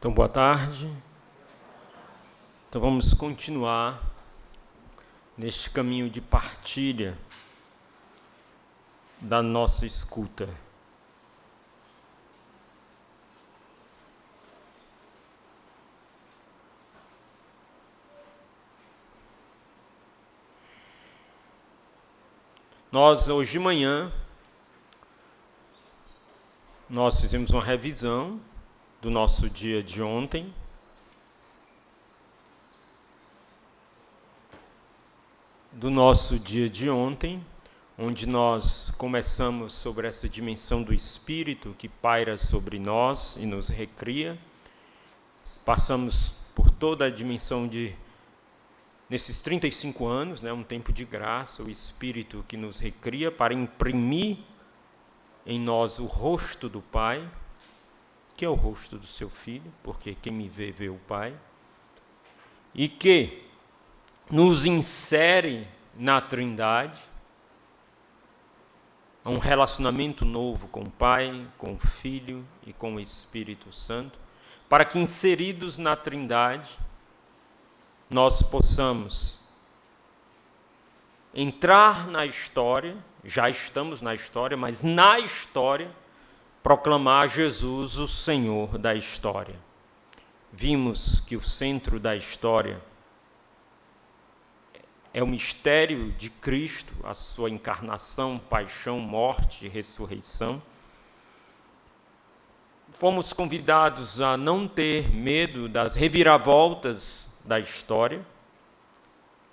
Então, boa tarde. Então, vamos continuar neste caminho de partilha da nossa escuta. Hoje de manhã, nós fizemos uma revisão do nosso dia de ontem. Onde nós começamos sobre essa dimensão do Espírito que paira sobre nós e nos recria. Passamos por toda a dimensão nesses 35 anos, um tempo de graça, o Espírito que nos recria para imprimir em nós o rosto do Pai, que é o rosto do seu Filho, porque quem me vê, vê o Pai, e que nos insere na Trindade, um relacionamento novo com o Pai, com o Filho e com o Espírito Santo, para que inseridos na Trindade, nós possamos entrar na história, já estamos na história, mas na história, proclamar Jesus o Senhor da história. Vimos que o centro da história é o mistério de Cristo, a sua encarnação, paixão, morte e ressurreição. Fomos convidados a não ter medo das reviravoltas da história,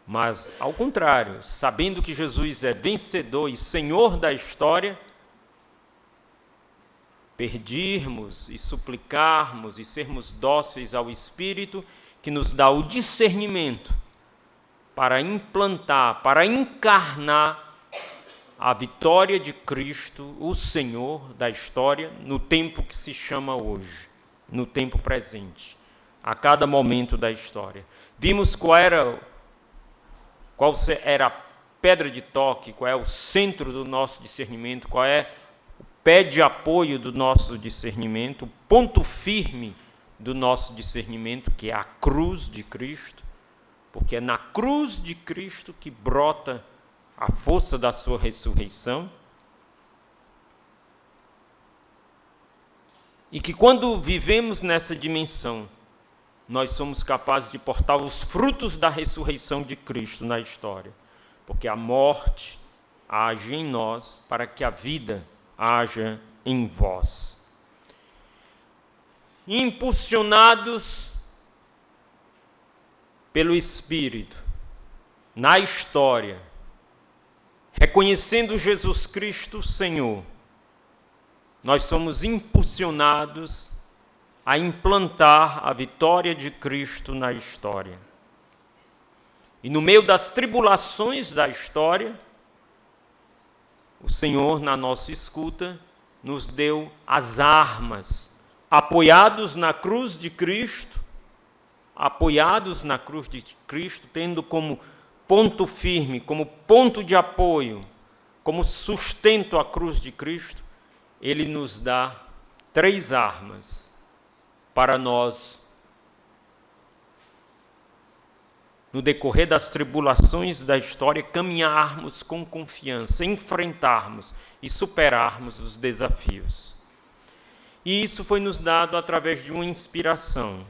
mas, ao contrário, sabendo que Jesus é vencedor e Senhor da história, pedirmos e suplicarmos e sermos dóceis ao Espírito que nos dá o discernimento para implantar, para encarnar a vitória de Cristo, o Senhor da história, no tempo que se chama hoje, no tempo presente, a cada momento da história. Vimos qual era a pedra de toque, qual é o centro do nosso discernimento, qual é o pé de apoio do nosso discernimento, o ponto firme do nosso discernimento, que é a cruz de Cristo, porque é na cruz de Cristo que brota a força da sua ressurreição. E que quando vivemos nessa dimensão, nós somos capazes de portar os frutos da ressurreição de Cristo na história. Porque a morte age em nós para que a vida haja em vós. Impulsionados pelo Espírito, na história, reconhecendo Jesus Cristo Senhor, nós somos impulsionados a implantar a vitória de Cristo na história. E no meio das tribulações da história, o Senhor, na nossa escuta, nos deu as armas, apoiados na cruz de Cristo, tendo como ponto firme, como ponto de apoio, como sustento a cruz de Cristo, Ele nos dá 3 armas para nós, no decorrer das tribulações da história, caminharmos com confiança, enfrentarmos e superarmos os desafios. E isso foi nos dado através de uma inspiração.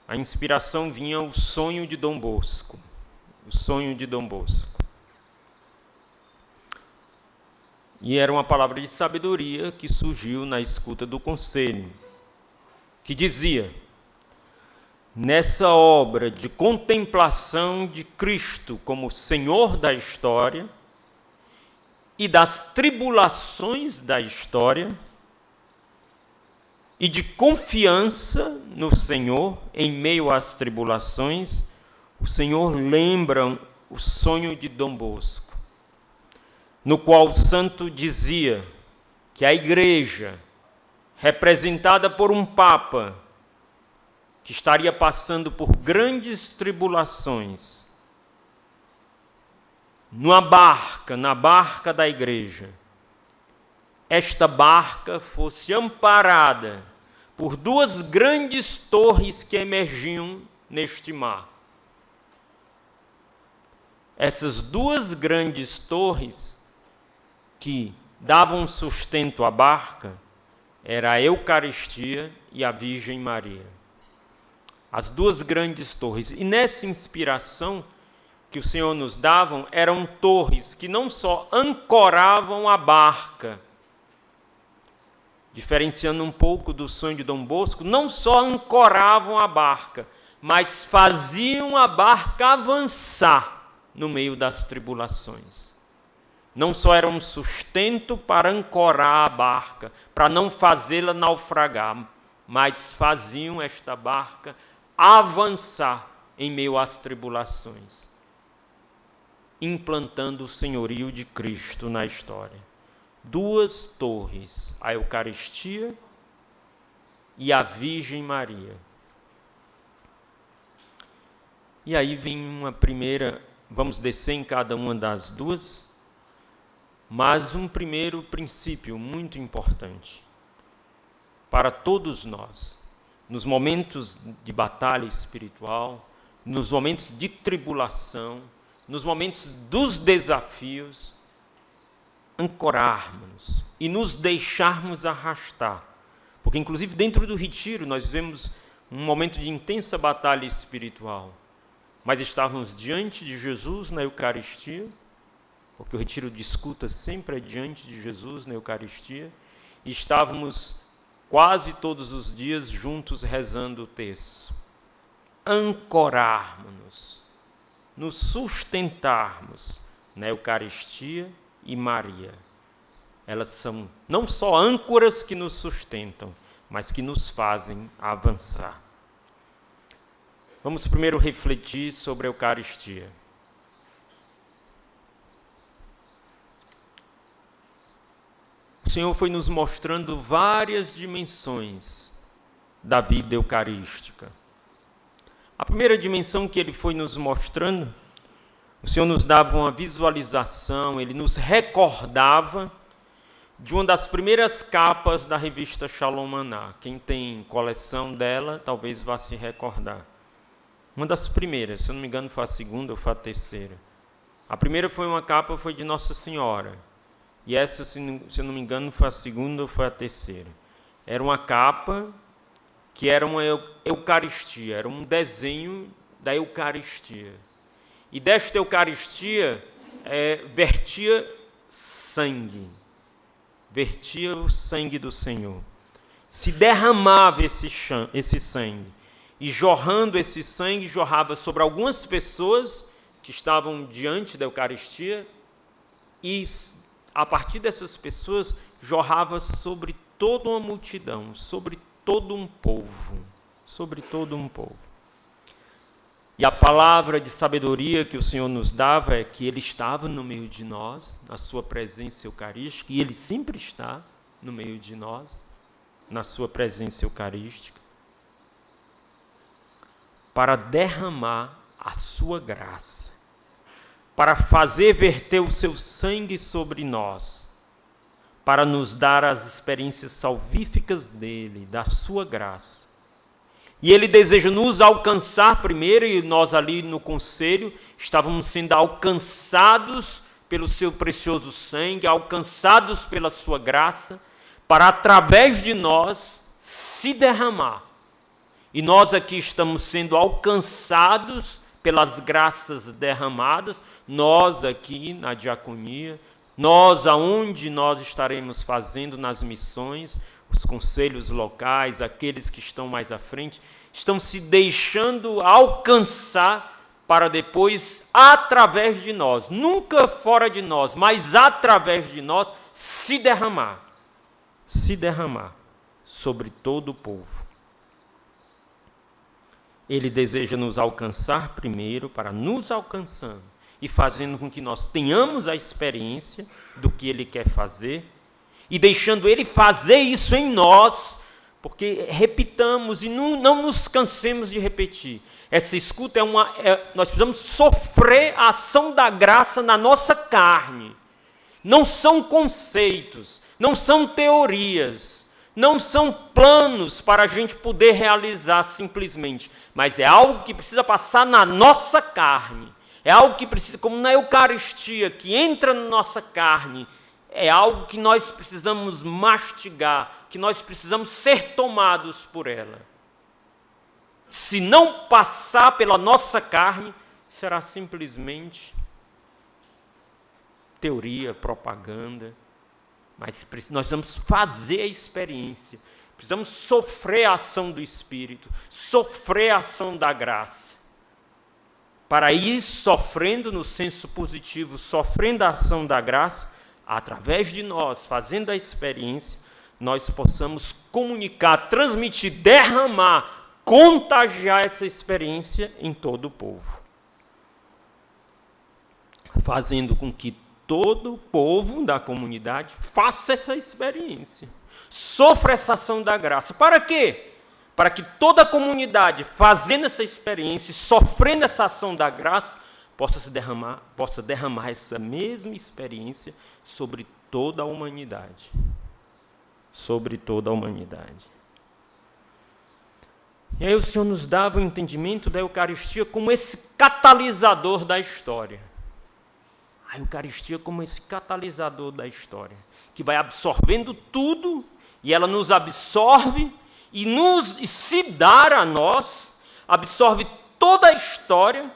A inspiração vinha o sonho de Dom Bosco. E era uma palavra de sabedoria que surgiu na escuta do conselho, que dizia: nessa obra de contemplação de Cristo como Senhor da história e das tribulações da história, e de confiança no Senhor em meio às tribulações, o Senhor lembra o sonho de Dom Bosco, no qual o santo dizia que a Igreja, representada por um Papa, que estaria passando por grandes tribulações, na barca da Igreja, esta barca fosse amparada por duas grandes torres que emergiam neste mar. Essas duas grandes torres que davam sustento à barca era a Eucaristia e a Virgem Maria. As duas grandes torres. E nessa inspiração que o Senhor nos dava, eram torres que não só ancoravam a barca, diferenciando um pouco do sonho de Dom Bosco, não só ancoravam a barca, mas faziam a barca avançar no meio das tribulações. Não só era um sustento para ancorar a barca, para não fazê-la naufragar, mas faziam esta barca avançar em meio às tribulações, implantando o senhorio de Cristo na história. Duas torres, a Eucaristia e a Virgem Maria. E aí vem uma primeira, vamos descer em cada uma das duas, mas um primeiro princípio muito importante para todos nós, nos momentos de batalha espiritual, nos momentos de tribulação, nos momentos dos desafios, ancorarmos e nos deixarmos arrastar. Porque, inclusive, dentro do retiro, nós vemos um momento de intensa batalha espiritual. Mas estávamos diante de Jesus na Eucaristia, porque o retiro de escuta sempre é diante de Jesus na Eucaristia, e estávamos quase todos os dias juntos rezando o texto. Ancorarmos, nos sustentarmos na Eucaristia e Maria. Elas são não só âncoras que nos sustentam, mas que nos fazem avançar. Vamos primeiro refletir sobre a Eucaristia. O Senhor foi nos mostrando várias dimensões da vida eucarística. A primeira dimensão que Ele foi nos mostrando, o Senhor nos dava uma visualização, Ele nos recordava de uma das primeiras capas da revista Shalom Maná. Quem tem coleção dela, talvez vá se recordar. Uma das primeiras, se eu não me engano foi a segunda ou foi a terceira. A primeira foi uma capa, foi de Nossa Senhora. E essa, se eu não me engano, foi a segunda ou foi a terceira. Era uma capa que era uma Eucaristia, era um desenho da Eucaristia. E desta Eucaristia vertia sangue, vertia o sangue do Senhor. Se derramava esse sangue. E jorrando esse sangue, jorrava sobre algumas pessoas que estavam diante da Eucaristia e a partir dessas pessoas, jorrava sobre toda uma multidão, sobre todo um povo, sobre todo um povo. E a palavra de sabedoria que o Senhor nos dava é que Ele estava no meio de nós, na sua presença eucarística, e Ele sempre está no meio de nós, na sua presença eucarística, para derramar a sua graça, para fazer verter o seu sangue sobre nós, para nos dar as experiências salvíficas dele, da sua graça. E ele deseja nos alcançar primeiro, e nós ali no conselho estávamos sendo alcançados pelo seu precioso sangue, alcançados pela sua graça, para através de nós se derramar. E nós aqui estamos sendo alcançados pelas graças derramadas, nós aqui na diaconia, nós aonde nós estaremos fazendo nas missões, os conselhos locais, aqueles que estão mais à frente, estão se deixando alcançar para depois, através de nós, nunca fora de nós, mas através de nós, se derramar sobre todo o povo. Ele deseja nos alcançar primeiro, para nos alcançando e fazendo com que nós tenhamos a experiência do que Ele quer fazer e deixando Ele fazer isso em nós, porque repitamos e não nos cansemos de repetir. Essa escuta nós precisamos sofrer a ação da graça na nossa carne. Não são conceitos, não são teorias, Não são planos para a gente poder realizar simplesmente, mas é algo que precisa passar na nossa carne. É algo que precisa, como na Eucaristia, que entra na nossa carne, é algo que nós precisamos mastigar, que nós precisamos ser tomados por ela. Se não passar pela nossa carne, será simplesmente teoria, propaganda. Mas nós vamos fazer a experiência, precisamos sofrer a ação do Espírito, sofrer a ação da graça. Para ir sofrendo no senso positivo, sofrendo a ação da graça, através de nós, fazendo a experiência, nós possamos comunicar, transmitir, derramar, contagiar essa experiência em todo o povo. Fazendo com que todo o povo da comunidade faça essa experiência, sofra essa ação da graça. Para quê? Para que toda a comunidade, fazendo essa experiência, sofrendo essa ação da graça, possa derramar essa mesma experiência sobre toda a humanidade. Sobre toda a humanidade. E aí o Senhor nos dava o entendimento da Eucaristia como esse catalisador da história. A Eucaristia como esse catalisador da história, que vai absorvendo tudo, e ela nos absorve, e se dar a nós, absorve toda a história,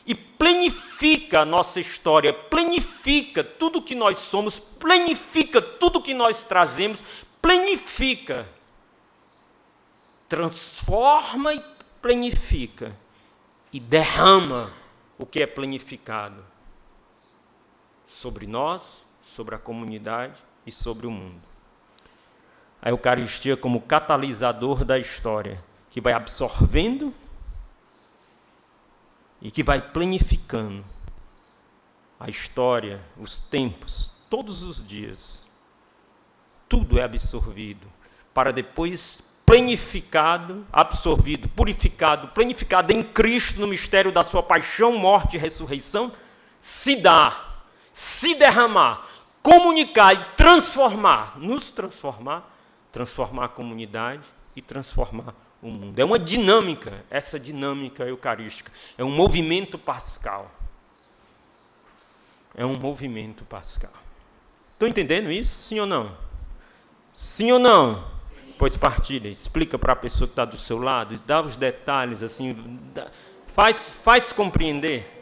e plenifica a nossa história, plenifica tudo que nós somos, plenifica tudo que nós trazemos, plenifica, transforma e plenifica, e derrama o que é plenificado sobre nós, sobre a comunidade e sobre o mundo. A Eucaristia como catalisador da história, que vai absorvendo e que vai planificando a história, os tempos, todos os dias. Tudo é absorvido, para depois planificado, absorvido, purificado, planificado em Cristo no mistério da sua paixão, morte e ressurreição, se dar, se derramar, comunicar e transformar, nos transformar, transformar a comunidade e transformar o mundo. É uma dinâmica, essa dinâmica eucarística, é um movimento pascal. É um movimento pascal. Estão entendendo isso? Sim ou não? Sim ou não? Pois partilha, explica para a pessoa que está do seu lado, dá os detalhes, assim, faz compreender.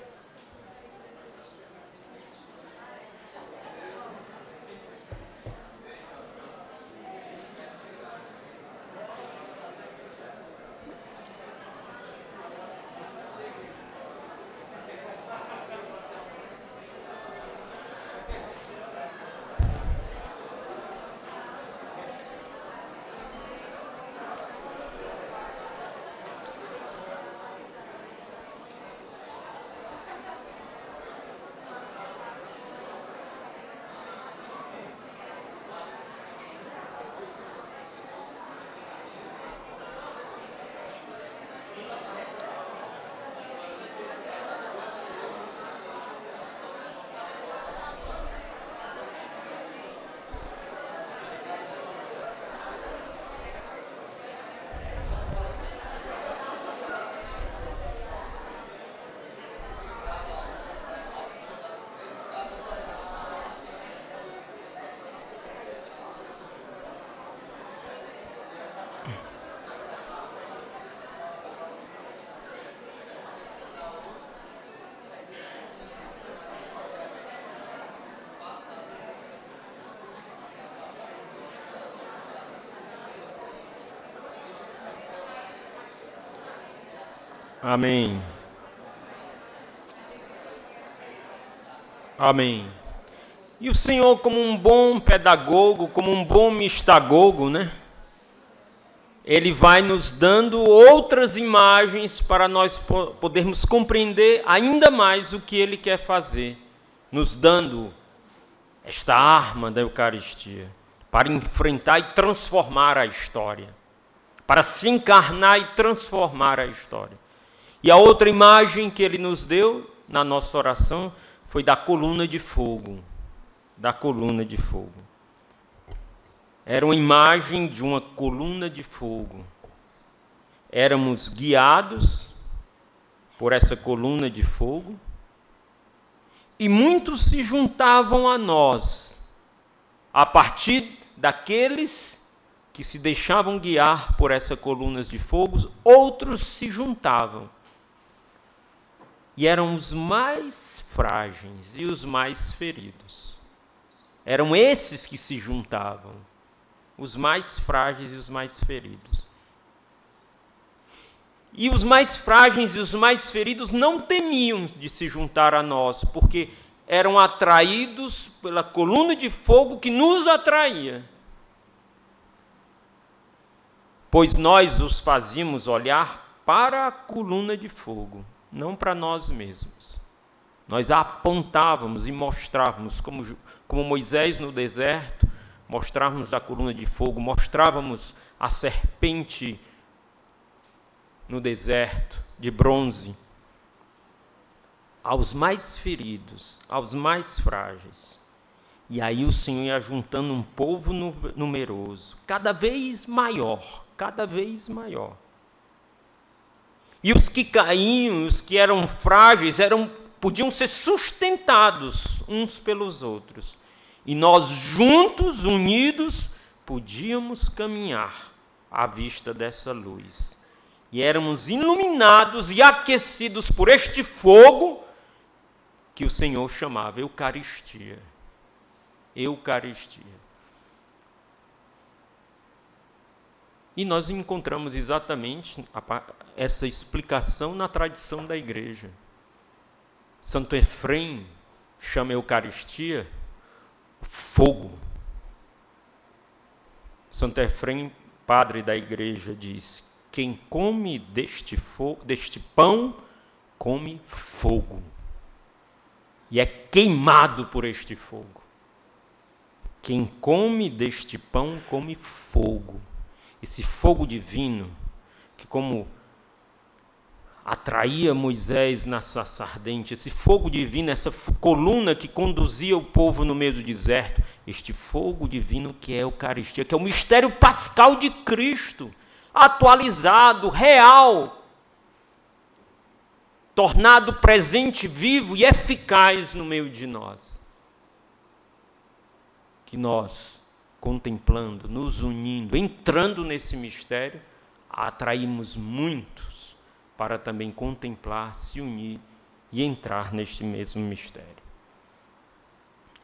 Amém. Amém. E o Senhor, como um bom pedagogo, como um bom mistagogo, né? Ele vai nos dando outras imagens para nós podermos compreender ainda mais o que Ele quer fazer, nos dando esta arma da Eucaristia para enfrentar e transformar a história, para se encarnar e transformar a história. E a outra imagem que Ele nos deu na nossa oração foi da coluna de fogo, da coluna de fogo. era uma imagem de uma coluna de fogo. Éramos guiados por essa coluna de fogo, e muitos se juntavam a nós, a partir daqueles que se deixavam guiar por essas colunas de fogo, outros se juntavam. E eram os mais frágeis e os mais feridos. Eram esses que se juntavam, os mais frágeis e os mais feridos. E os mais frágeis e os mais feridos não temiam de se juntar a nós, porque eram atraídos pela coluna de fogo que nos atraía. Pois nós os fazíamos olhar para a coluna de fogo, não para nós mesmos. Nós a apontávamos e mostrávamos, como Moisés no deserto, mostrávamos a coluna de fogo, mostrávamos a serpente no deserto, de bronze, aos mais feridos, aos mais frágeis. E aí o Senhor ia juntando um povo numeroso, cada vez maior, cada vez maior. E os que caíam, os que eram frágeis, podiam ser sustentados uns pelos outros. E nós juntos, unidos, podíamos caminhar à vista dessa luz. E éramos iluminados e aquecidos por este fogo que o Senhor chamava Eucaristia. Eucaristia. E nós encontramos exatamente essa explicação na tradição da igreja. Santo Efrem chama a Eucaristia fogo. Santo Efrem, padre da igreja, diz: quem come deste pão, come fogo. E é queimado por este fogo. Quem come deste pão, come fogo. Esse fogo divino, que como atraía Moisés na sarça ardente, esse fogo divino, essa coluna que conduzia o povo no meio do deserto, este fogo divino que é a Eucaristia, que é o mistério pascal de Cristo, atualizado, real, tornado presente, vivo e eficaz no meio de nós. Que nós, contemplando, nos unindo, entrando nesse mistério, atraímos muitos para também contemplar, se unir e entrar neste mesmo mistério.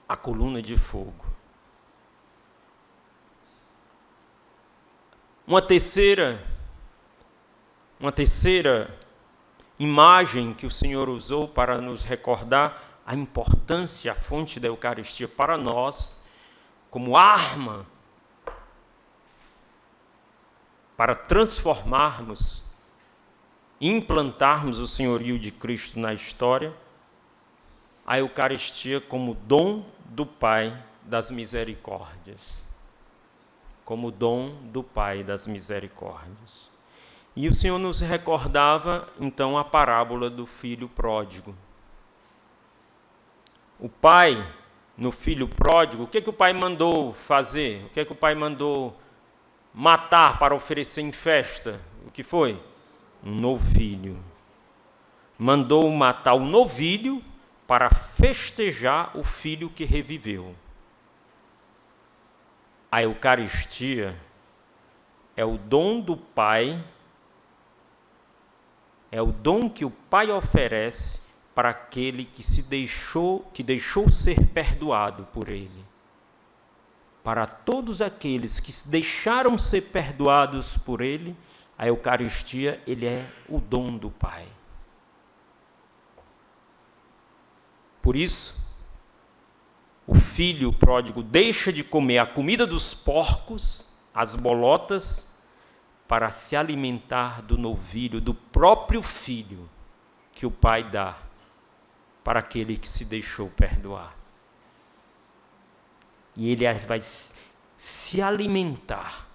A coluna de fogo. Uma terceira imagem que o Senhor usou para nos recordar a importância, a fonte da Eucaristia para nós, como arma para transformarmos, implantarmos o senhorio de Cristo na história, a Eucaristia como dom do Pai das misericórdias. Como dom do Pai das misericórdias. E o Senhor nos recordava, então, a parábola do filho pródigo. O pai, no filho pródigo, o que o pai mandou fazer? O que o pai mandou matar para oferecer em festa? O que foi? Um novilho. Mandou matar o novilho para festejar o filho que reviveu. A Eucaristia é o dom do Pai, é o dom que o Pai oferece para aquele que deixou ser perdoado por Ele. Para todos aqueles que se deixaram ser perdoados por Ele, a Eucaristia, ele é o dom do Pai. Por isso, o filho pródigo deixa de comer a comida dos porcos, as bolotas, para se alimentar do novilho, do próprio filho que o pai dá para aquele que se deixou perdoar. E ele vai se alimentar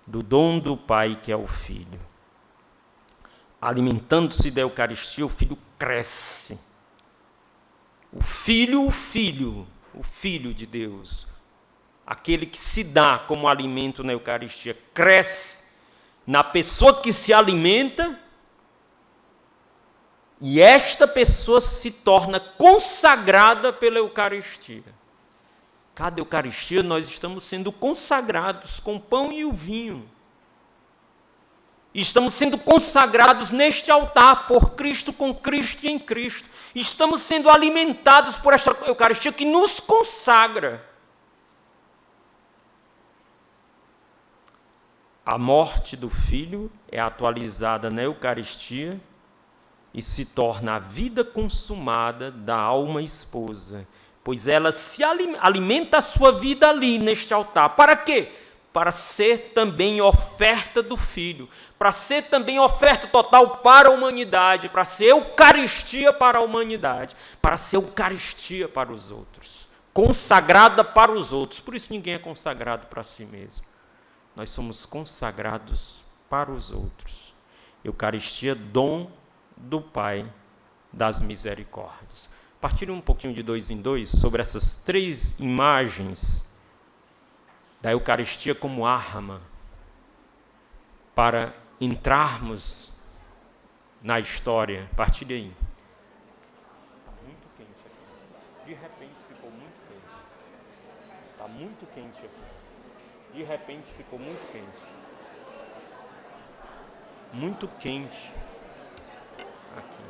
do dom do pai que é o filho. Alimentando-se da Eucaristia, o filho cresce. O filho de Deus, aquele que se dá como alimento na Eucaristia, cresce na pessoa que se alimenta, e esta pessoa se torna consagrada pela Eucaristia. Cada Eucaristia nós estamos sendo consagrados com o pão e o vinho. Estamos sendo consagrados neste altar por Cristo, com Cristo e em Cristo. Estamos sendo alimentados por esta Eucaristia que nos consagra. A morte do Filho é atualizada na Eucaristia e se torna a vida consumada da alma esposa, pois ela se alimenta a sua vida ali, neste altar. Para quê? Para ser também oferta do Filho, para ser também oferta total para a humanidade, para ser Eucaristia para a humanidade, para ser Eucaristia para os outros, consagrada para os outros. Por isso ninguém é consagrado para si mesmo. Nós somos consagrados para os outros. Eucaristia, dom do Pai das misericórdias. Partilhe um pouquinho de 2 em 2 sobre essas 3 imagens da Eucaristia como arma para entrarmos na história. Partilhe aí. Está muito quente aqui. De repente ficou muito quente. Está muito quente aqui. De repente ficou muito quente. Muito quente aqui.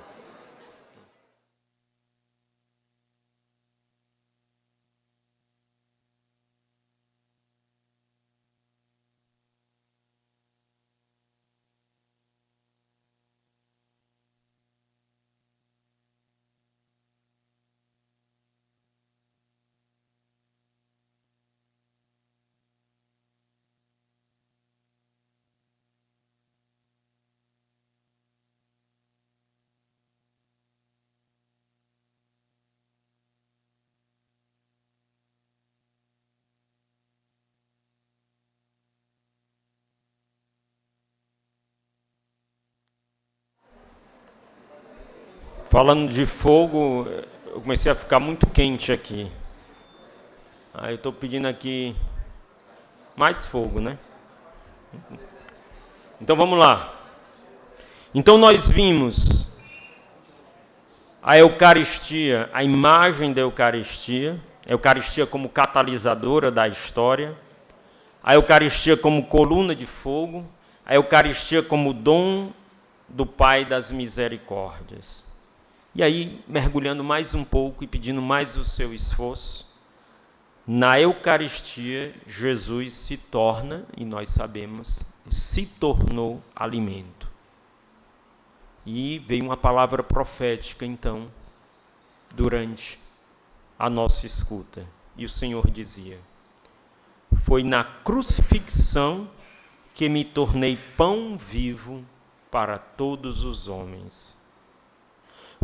Falando de fogo, eu comecei a ficar muito quente aqui. Aí eu estou pedindo aqui mais fogo, né? Então vamos lá. Então nós vimos a Eucaristia, a imagem da Eucaristia, a Eucaristia como catalisadora da história, a Eucaristia como coluna de fogo, a Eucaristia como dom do Pai das misericórdias. E aí, mergulhando mais um pouco e pedindo mais do seu esforço, na Eucaristia, Jesus se torna, e nós sabemos, se tornou alimento. E veio uma palavra profética, então, durante a nossa escuta. E o Senhor dizia: foi na crucifixão que me tornei pão vivo para todos os homens.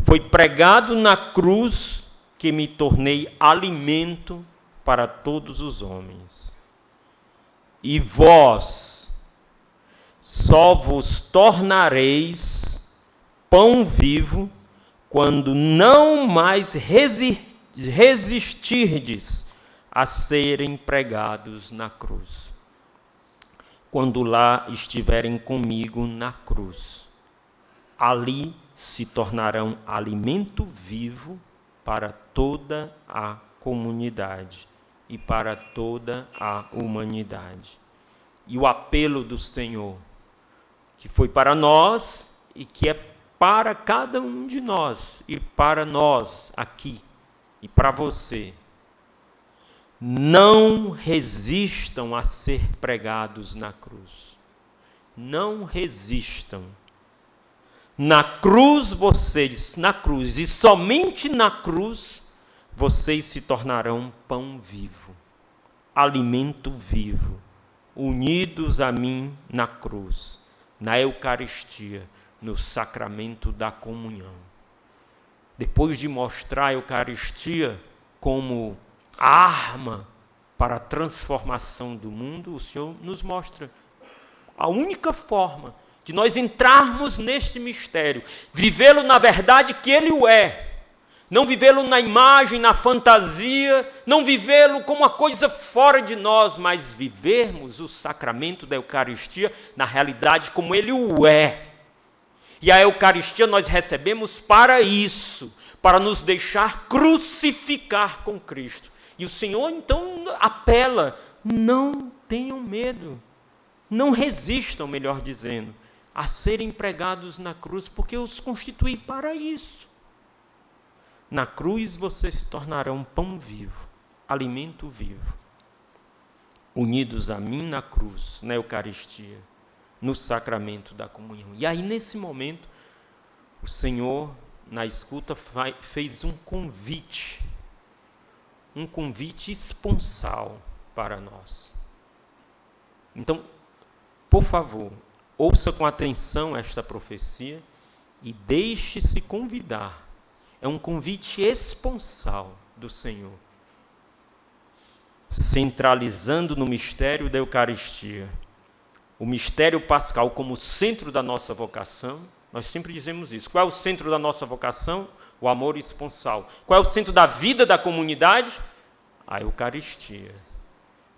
Foi pregado na cruz que me tornei alimento para todos os homens. E vós só vos tornareis pão vivo quando não mais resistirdes a serem pregados na cruz. Quando lá estiverem comigo na cruz, ali se tornarão alimento vivo para toda a comunidade e para toda a humanidade. E o apelo do Senhor, que foi para nós e que é para cada um de nós, e para nós aqui, e para você: não resistam a ser pregados na cruz. Não resistam. Na cruz vocês, na cruz, e somente na cruz, vocês se tornarão pão vivo, alimento vivo, unidos a mim na cruz, na Eucaristia, no sacramento da comunhão. Depois de mostrar a Eucaristia como a arma para a transformação do mundo, o Senhor nos mostra a única forma de nós entrarmos neste mistério, vivê-lo na verdade que Ele o é, Não vivê-lo na imagem, na fantasia, não vivê-lo como uma coisa fora de nós, mas vivermos o sacramento da Eucaristia na realidade como ele o é. E a Eucaristia nós recebemos para isso, para nos deixar crucificar com Cristo. E o Senhor então apela, não tenham medo, não resistam, melhor dizendo, a serem pregados na cruz, porque eu os constituí para isso. Na cruz vocês se tornarão pão vivo, alimento vivo, unidos a mim na cruz, na Eucaristia, no sacramento da comunhão. E aí, nesse momento, o Senhor, na escuta, fez um convite esponsal para nós. Então, por favor, ouça com atenção esta profecia e deixe-se convidar. É um convite esponsal do Senhor, centralizando no mistério da Eucaristia, o mistério pascal como centro da nossa vocação. Nós sempre dizemos isso. Qual é o centro da nossa vocação? O amor esponsal. Qual é o centro da vida da comunidade? A Eucaristia.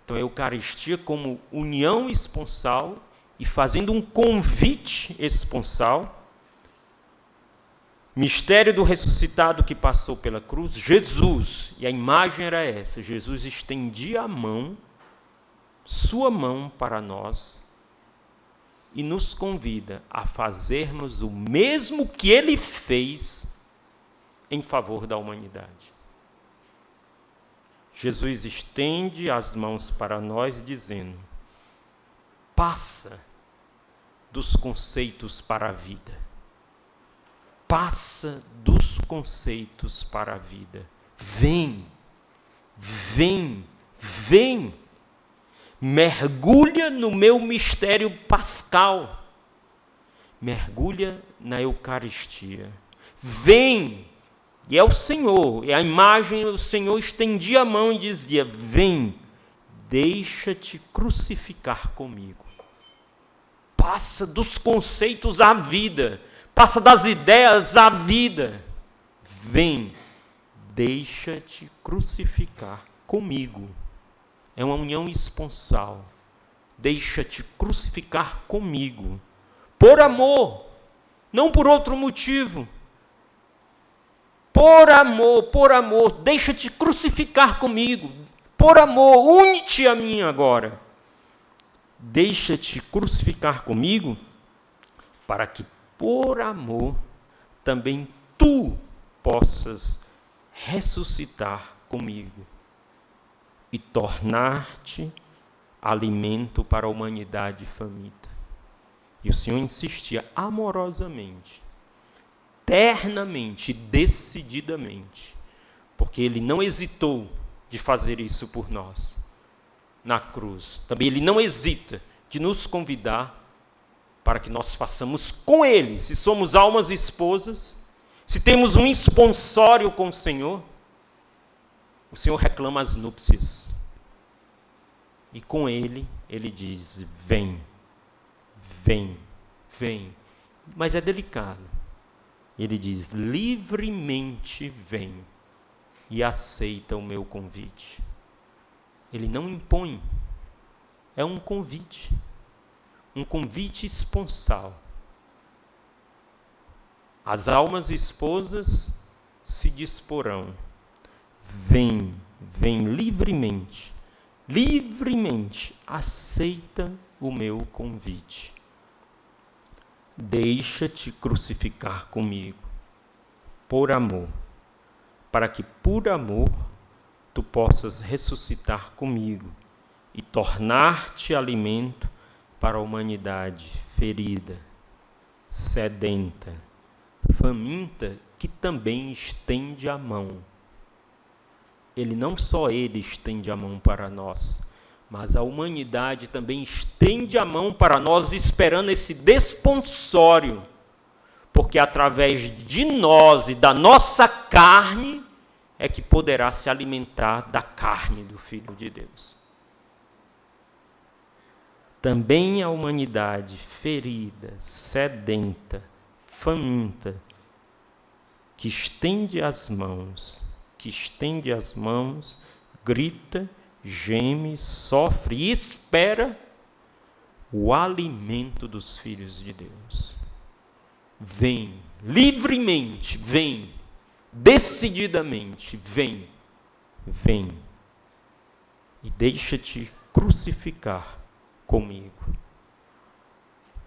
Então, a Eucaristia como união esponsal e fazendo um convite esponsal. Mistério do ressuscitado que passou pela cruz, Jesus, e a imagem era essa, Jesus estendia a mão, sua mão para nós, e nos convida a fazermos o mesmo que ele fez em favor da humanidade. Jesus estende as mãos para nós, dizendo: passa dos conceitos para a vida. Passa dos conceitos para a vida. Vem, vem, vem. Mergulha no meu mistério pascal. Mergulha na Eucaristia. Vem. E é o Senhor, é a imagem, o Senhor estendia a mão e dizia: vem, deixa-te crucificar comigo. Passa dos conceitos à vida. Passa das ideias à vida. Vem, deixa-te crucificar comigo. É uma união esponsal. Deixa-te crucificar comigo. Por amor, não por outro motivo. Por amor, deixa-te crucificar comigo. Por amor, une-te a mim agora. Deixa-te crucificar comigo, para que por amor, também tu possas ressuscitar comigo e tornar-te alimento para a humanidade faminta. E o Senhor insistia amorosamente, ternamente, decididamente, porque Ele não hesitou de fazer isso por nós na cruz. Também Ele não hesita de nos convidar para que nós façamos com Ele, se somos almas esposas, se temos um esponsório com o Senhor reclama as núpcias. E com Ele diz: vem, vem, vem. Mas é delicado. Ele diz: livremente vem e aceita o meu convite. Ele não impõe, é um convite. Um convite esponsal. As almas esposas se disporão. Vem, vem livremente, livremente, aceita o meu convite. Deixa-te crucificar comigo, por amor, para que por amor tu possas ressuscitar comigo e tornar-te alimento para a humanidade ferida, sedenta, faminta, que também estende a mão. Ele não só estende a mão para nós, mas a humanidade também estende a mão para nós, esperando esse desponsório, porque através de nós e da nossa carne é que poderá se alimentar da carne do Filho de Deus. Também a humanidade ferida, sedenta, faminta, que estende as mãos, grita, geme, sofre e espera o alimento dos filhos de Deus. Vem, livremente, vem, decididamente, vem, e deixa-te crucificar comigo,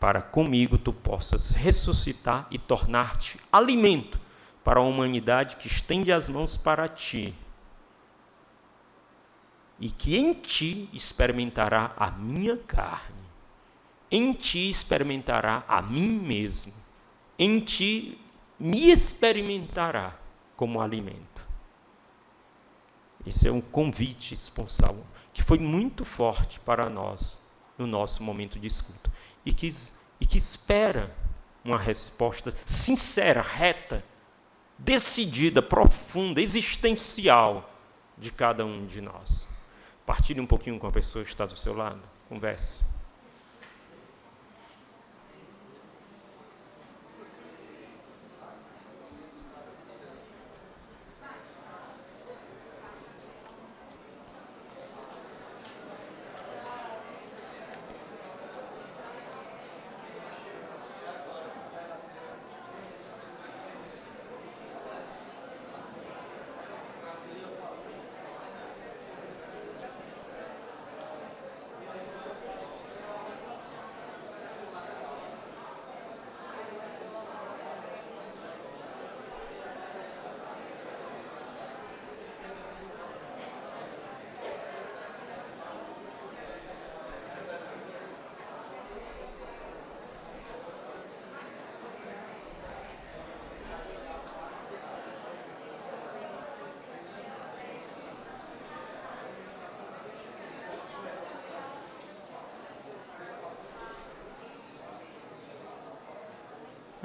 para comigo tu possas ressuscitar e tornar-te alimento para a humanidade que estende as mãos para ti, e que em ti experimentará a minha carne, em ti experimentará a mim mesmo, em ti me experimentará como alimento. Esse é um convite esponsal que foi muito forte para nós no nosso momento de escuta e que espera uma resposta sincera, reta, decidida, profunda, existencial de cada um de nós. Partilhe um pouquinho com a pessoa que está do seu lado, converse.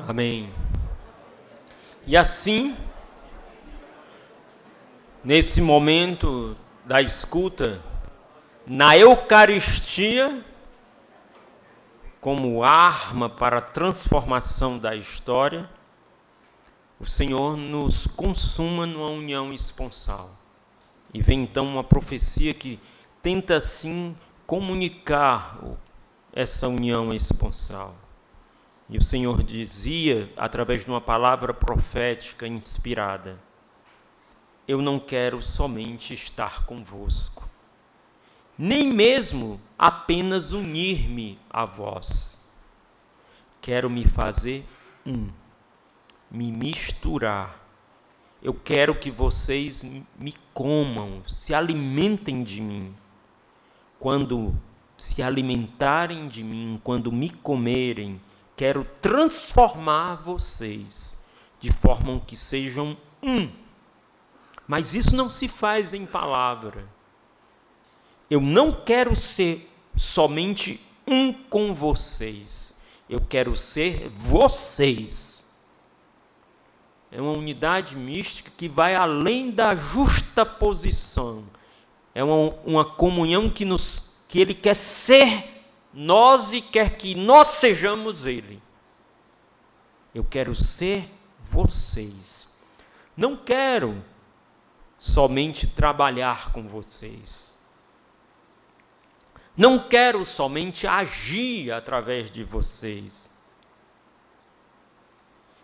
Amém. E assim, nesse momento da escuta, na Eucaristia, como arma para a transformação da história, o Senhor nos consuma numa união esponsal. E vem então uma profecia que tenta assim comunicar essa união esponsal. E o Senhor dizia, através de uma palavra profética inspirada: eu não quero somente estar convosco, nem mesmo apenas unir-me a vós. Quero me fazer me misturar. Eu quero que vocês me comam, se alimentem de mim. Quando se alimentarem de mim, quando me comerem, quero transformar vocês de forma que sejam um. Mas isso não se faz em palavra. Eu não quero ser somente um com vocês. Eu quero ser vocês. É uma unidade mística que vai além da justaposição. É uma comunhão que Ele quer ser nós e quer que nós sejamos Ele. Eu quero ser vocês. Não quero somente trabalhar com vocês. Não quero somente agir através de vocês.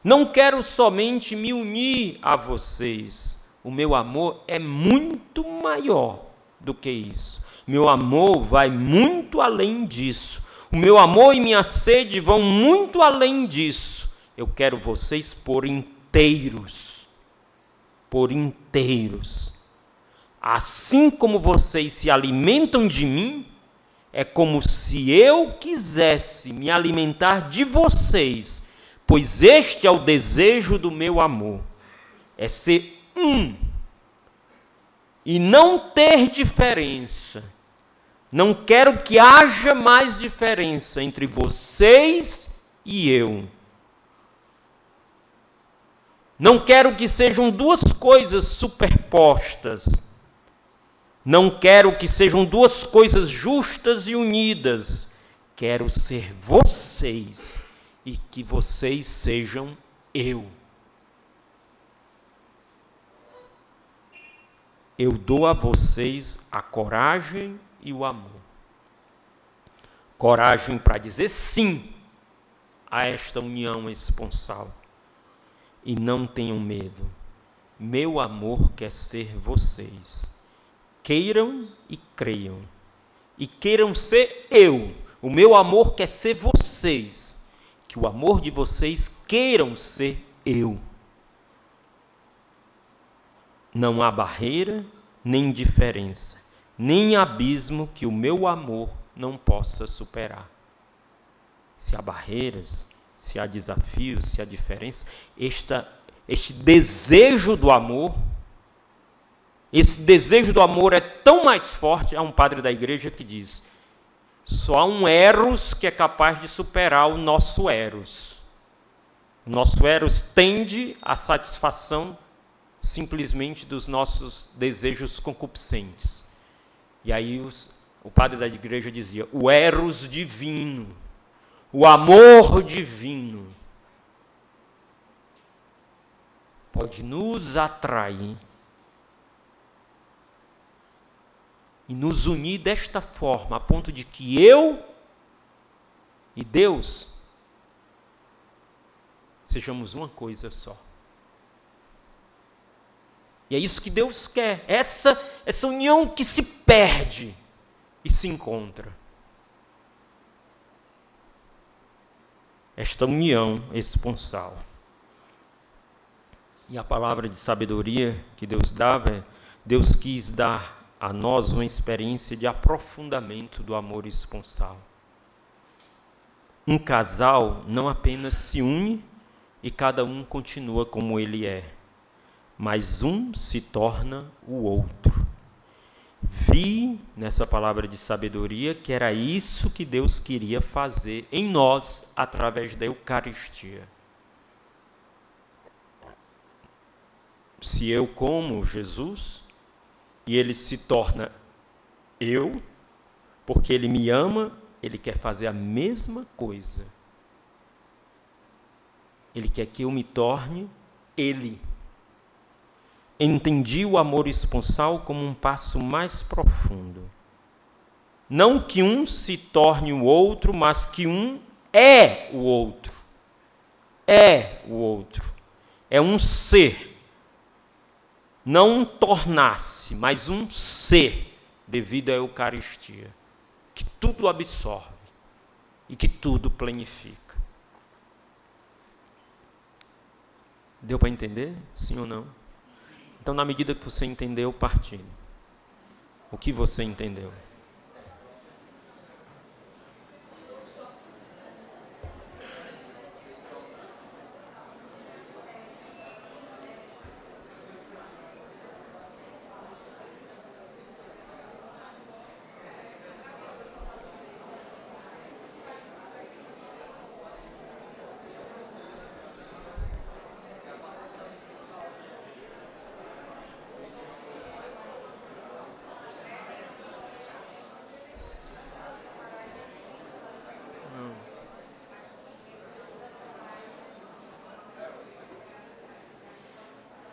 Não quero somente me unir a vocês. O meu amor é muito maior do que isso. Meu amor vai muito além disso. O meu amor e minha sede vão muito além disso. Eu quero vocês por inteiros. Por inteiros. Assim como vocês se alimentam de mim, é como se eu quisesse me alimentar de vocês, pois este é o desejo do meu amor. É ser um. E não ter diferença. Não quero que haja mais diferença entre vocês e eu. Não quero que sejam duas coisas superpostas. Não quero que sejam duas coisas justas e unidas. Quero ser vocês e que vocês sejam eu. eu dou a vocês a coragem e o amor. Coragem para dizer sim a esta união esponsal. E não tenham medo. Meu amor quer ser vocês. Queiram e creiam. E queiram ser eu. O meu amor quer ser vocês. Que o amor de vocês queiram ser eu. Não há barreira, nem diferença, nem abismo que o meu amor não possa superar. Se há barreiras, se há desafios, se há diferença, este desejo do amor, esse desejo do amor é tão mais forte. Há um padre da igreja que diz: só há um eros que é capaz de superar o nosso eros. O nosso eros tende à satisfação simplesmente dos nossos desejos concupiscentes. E aí o padre da igreja dizia: o eros divino, o amor divino, pode nos atrair e nos unir desta forma, a ponto de que eu e Deus sejamos uma coisa só. E é isso que Deus quer, essa união que se perde e se encontra. Esta união esponsal. E a palavra de sabedoria que Deus dava é: Deus quis dar a nós uma experiência de aprofundamento do amor esponsal. Um casal não apenas se une e cada um continua como ele é, mas um se torna o outro. Vi nessa palavra de sabedoria que era isso que Deus queria fazer em nós através da Eucaristia. Se eu como Jesus e ele se torna eu, porque ele me ama, ele quer fazer a mesma coisa. Ele quer que eu me torne ele. Entendi o amor esponsal como um passo mais profundo. Não que um se torne o outro, mas que um é o outro. É o outro. É um ser. Não um tornar-se, mas um ser, devido à Eucaristia, que tudo absorve e que tudo planifica. Deu para entender? Sim ou não? Então, na medida que você entendeu, partilhe. O que você entendeu?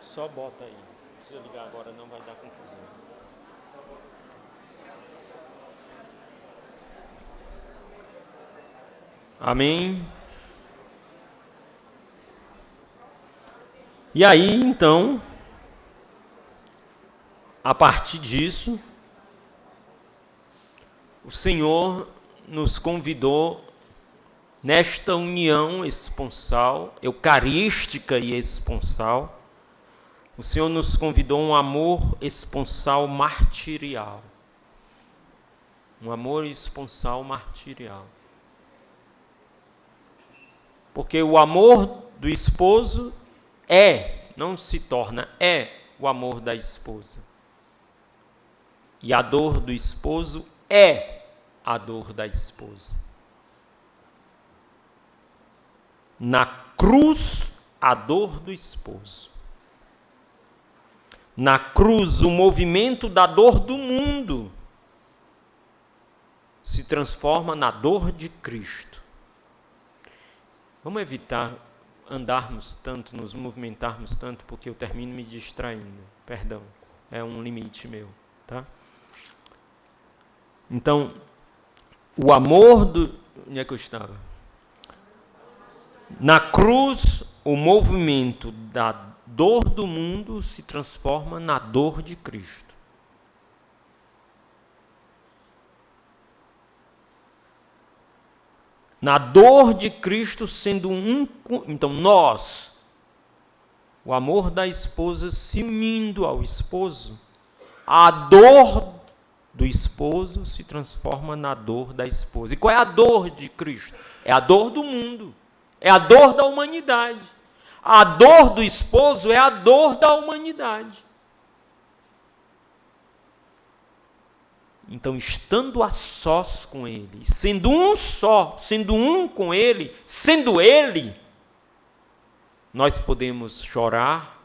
Só bota aí. Não precisa ligar agora, não vai dar confusão. Amém? E aí, então, a partir disso, o Senhor nos convidou nesta união esponsal, eucarística e esponsal. O Senhor nos convidou a um amor esponsal martirial. Um amor esponsal martirial. Porque o amor do esposo não se torna, é o amor da esposa. E a dor do esposo é a dor da esposa. Na cruz, a dor do esposo. Na cruz, o movimento da dor do mundo se transforma na dor de Cristo. Vamos evitar andarmos tanto, nos movimentarmos tanto, porque eu termino me distraindo. Perdão. é um limite meu, tá? Então, o amor do... Onde é que eu estava? Na cruz, o movimento da dor do mundo se transforma na dor de Cristo. Na dor de Cristo sendo um... Então, nós, o amor da esposa se unindo ao esposo, a dor do esposo se transforma na dor da esposa. E qual é a dor de Cristo? É a dor do mundo. É a dor da humanidade. A dor do esposo é a dor da humanidade. Então, estando a sós com Ele, sendo um só, sendo um com Ele, sendo Ele, nós podemos chorar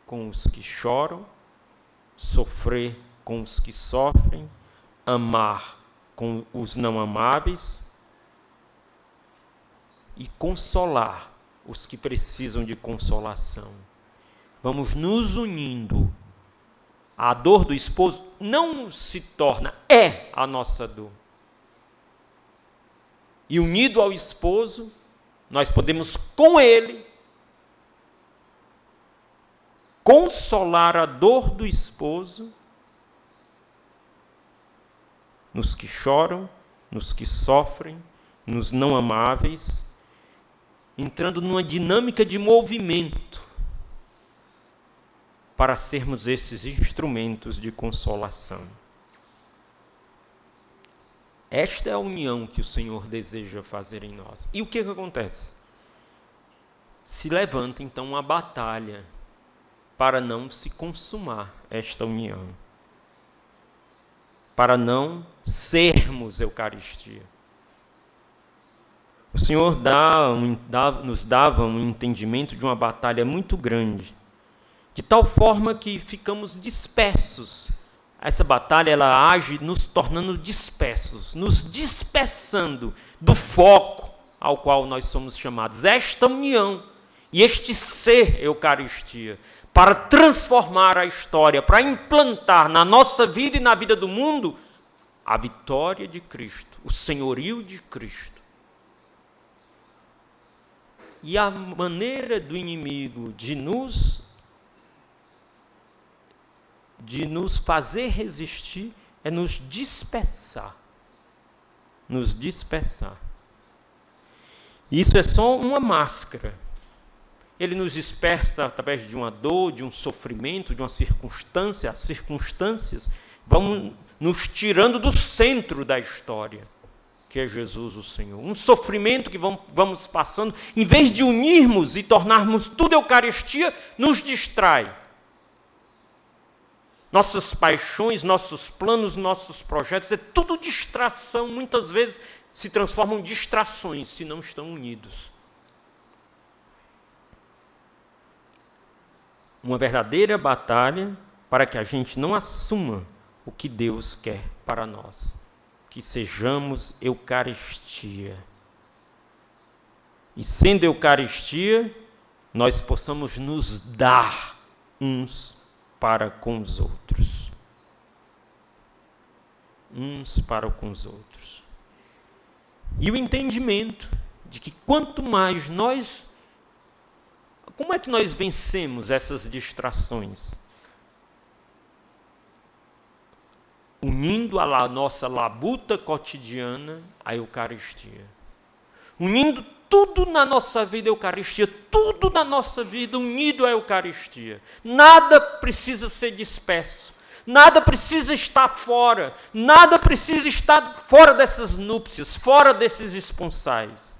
com os que choram, sofrer com os que sofrem, amar com os não amáveis e consolar os que precisam de consolação. Vamos nos unindo. A dor do esposo não se torna, é a nossa dor. E unido ao esposo, nós podemos com ele consolar a dor do esposo nos que choram, nos que sofrem, nos não amáveis, entrando numa dinâmica de movimento para sermos esses instrumentos de consolação. Esta é a união que o Senhor deseja fazer em nós. E o que acontece? Se levanta então uma batalha para não se consumar esta união, para não sermos Eucaristia. O Senhor nos dava um entendimento de uma batalha muito grande, de tal forma que ficamos dispersos. Essa batalha, ela age nos tornando dispersos, nos dispersando do foco ao qual nós somos chamados. Esta união e este ser Eucaristia, para transformar a história, para implantar na nossa vida e na vida do mundo a vitória de Cristo, o senhorio de Cristo. E a maneira do inimigo de nos fazer resistir é nos dispersar. Nos dispersar. Isso é só uma máscara. Ele nos dispersa através de uma dor, de um sofrimento, de uma circunstância. As circunstâncias vão nos tirando do centro da história, que é Jesus o Senhor. Um sofrimento que vamos passando, em vez de unirmos e tornarmos tudo Eucaristia, nos distrai. Nossas paixões, nossos planos, nossos projetos, é tudo distração. Muitas vezes se transformam em distrações se não estão unidos. Uma verdadeira batalha para que a gente não assuma o que Deus quer para nós. Que sejamos Eucaristia. E sendo Eucaristia, nós possamos nos dar uns para com os outros. Uns para com os outros. E o entendimento de que quanto mais nós... Como é que nós vencemos essas distrações? Unindo a nossa labuta cotidiana à Eucaristia. Unindo tudo na nossa vida à Eucaristia, tudo na nossa vida unido à Eucaristia. Nada precisa ser disperso, nada precisa estar fora, nada precisa estar fora dessas núpcias, fora desses esponsais.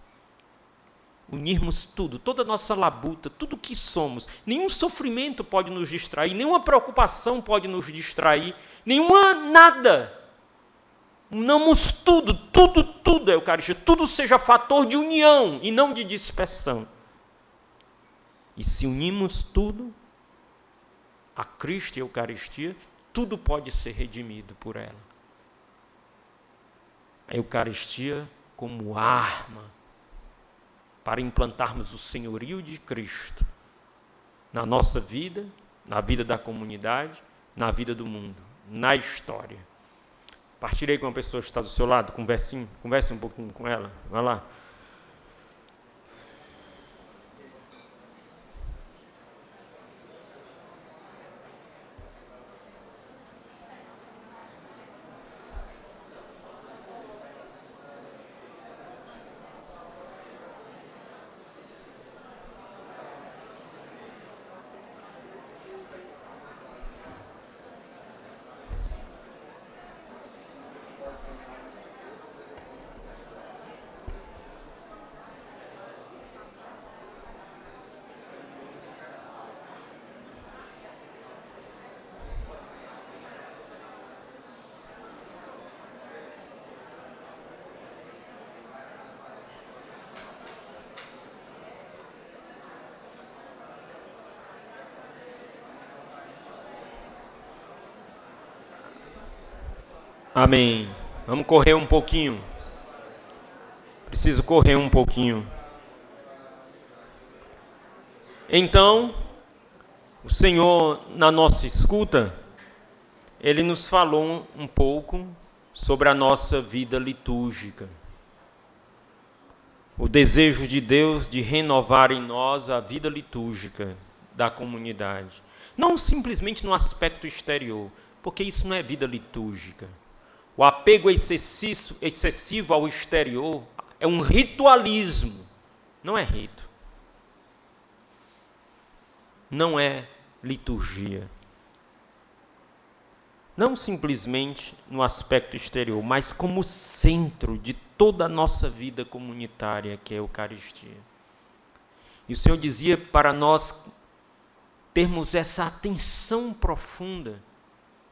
Unirmos tudo, toda a nossa labuta, tudo que somos. Nenhum sofrimento pode nos distrair, nenhuma preocupação pode nos distrair, nada. Unamos tudo a Eucaristia, tudo seja fator de união e não de dispersão. E se unimos tudo a Cristo e a Eucaristia, tudo pode ser redimido por ela. A Eucaristia como arma para implantarmos o senhorio de Cristo na nossa vida, na vida da comunidade, na vida do mundo, na história. Partilhei com uma pessoa que está do seu lado, converse um pouquinho com ela, vai lá. Amém. Vamos correr um pouquinho. Preciso correr um pouquinho. Então, o Senhor, na nossa escuta, Ele nos falou um pouco sobre a nossa vida litúrgica. O desejo de Deus de renovar em nós a vida litúrgica da comunidade. Não simplesmente no aspecto exterior, porque isso não é vida litúrgica. O apego excessivo ao exterior é um ritualismo, não é rito. Não é liturgia. Não simplesmente no aspecto exterior, mas como centro de toda a nossa vida comunitária, que é a Eucaristia. E o Senhor dizia para nós termos essa atenção profunda,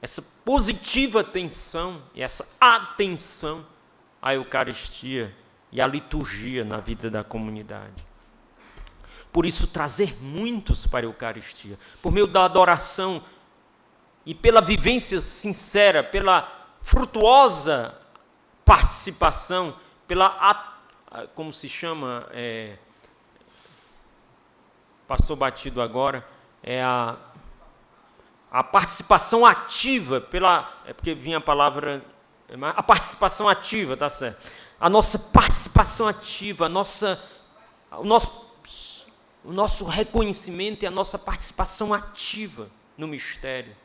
essa positiva atenção e essa atenção à Eucaristia e à liturgia na vida da comunidade. Por isso, trazer muitos para a Eucaristia, por meio da adoração e pela vivência sincera, pela frutuosa participação, como se chama, passou batido agora, a participação ativa, porque vinha a palavra, a participação ativa, tá certo? A nossa participação ativa, o nosso reconhecimento e a nossa participação ativa no mistério.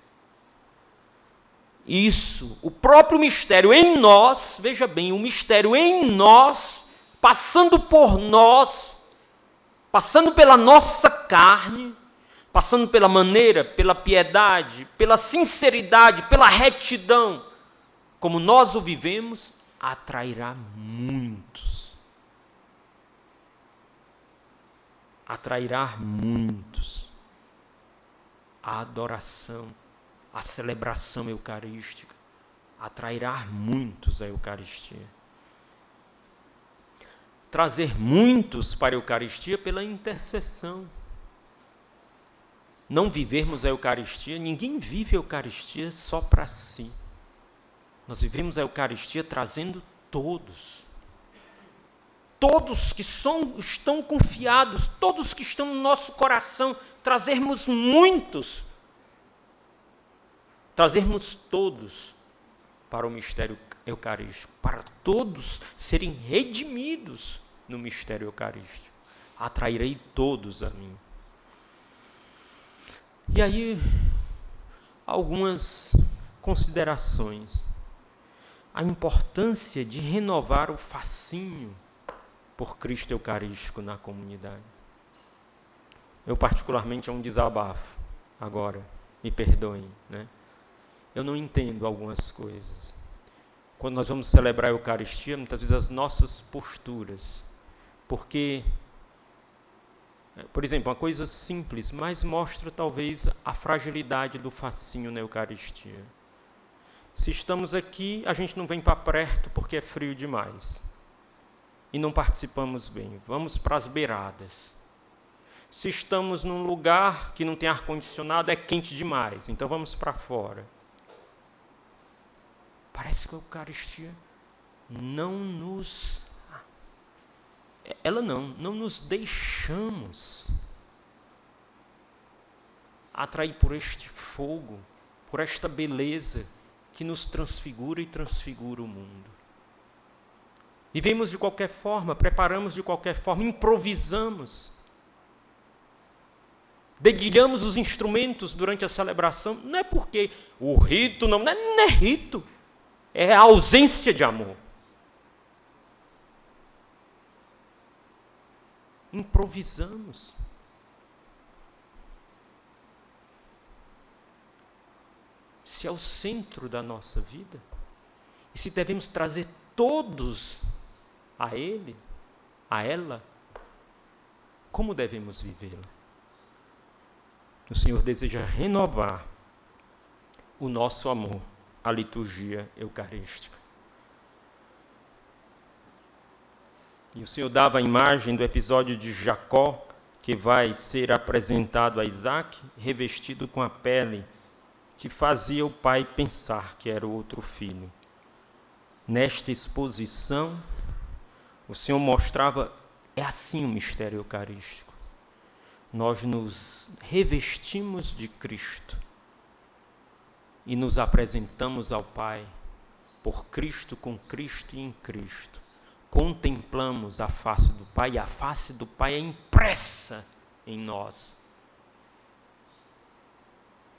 Isso, o próprio mistério em nós, veja bem, o mistério em nós, passando por nós, passando pela nossa carne, passando pela maneira, pela piedade, pela sinceridade, pela retidão, como nós o vivemos, atrairá muitos. Atrairá muitos. A adoração, a celebração eucarística, atrairá muitos à Eucaristia. Trazer muitos para a Eucaristia pela intercessão. Não vivermos a Eucaristia, ninguém vive a Eucaristia só para si. Nós vivemos a Eucaristia trazendo todos. Todos que estão confiados, todos que estão no nosso coração, trazermos muitos. Trazermos todos para o mistério eucarístico, para todos serem redimidos no mistério eucarístico. Atrairei todos a mim. E aí, algumas considerações. A importância de renovar o fascínio por Cristo Eucarístico na comunidade. Eu, particularmente, é um desabafo agora, me perdoem, né? Eu não entendo algumas coisas. Quando nós vamos celebrar a Eucaristia, muitas vezes as nossas posturas, porque, por exemplo, uma coisa simples, mas mostra talvez a fragilidade do fascínio na Eucaristia. Se estamos aqui, a gente não vem para perto porque é frio demais. E não participamos bem. Vamos para as beiradas. Se estamos num lugar que não tem ar-condicionado, é quente demais. Então vamos para fora. Parece que a Eucaristia não nos deixamos atrair por este fogo por esta beleza que nos transfigura e transfigura o mundo. Vivemos de qualquer forma, preparamos de qualquer forma, improvisamos. Dedilhamos os instrumentos durante a celebração, não é porque o rito não é rito, é a ausência de amor. Improvisamos. Se é o centro da nossa vida, e se devemos trazer todos a Ele, a ela, como devemos vivê-la? O Senhor deseja renovar o nosso amor à liturgia eucarística. E o Senhor dava a imagem do episódio de Jacó, que vai ser apresentado a Isaac, revestido com a pele que fazia o pai pensar que era o outro filho. Nesta exposição, o Senhor mostrava, é assim o mistério eucarístico. Nós nos revestimos de Cristo e nos apresentamos ao Pai por Cristo, com Cristo e em Cristo. Contemplamos a face do Pai e a face do Pai é impressa em nós,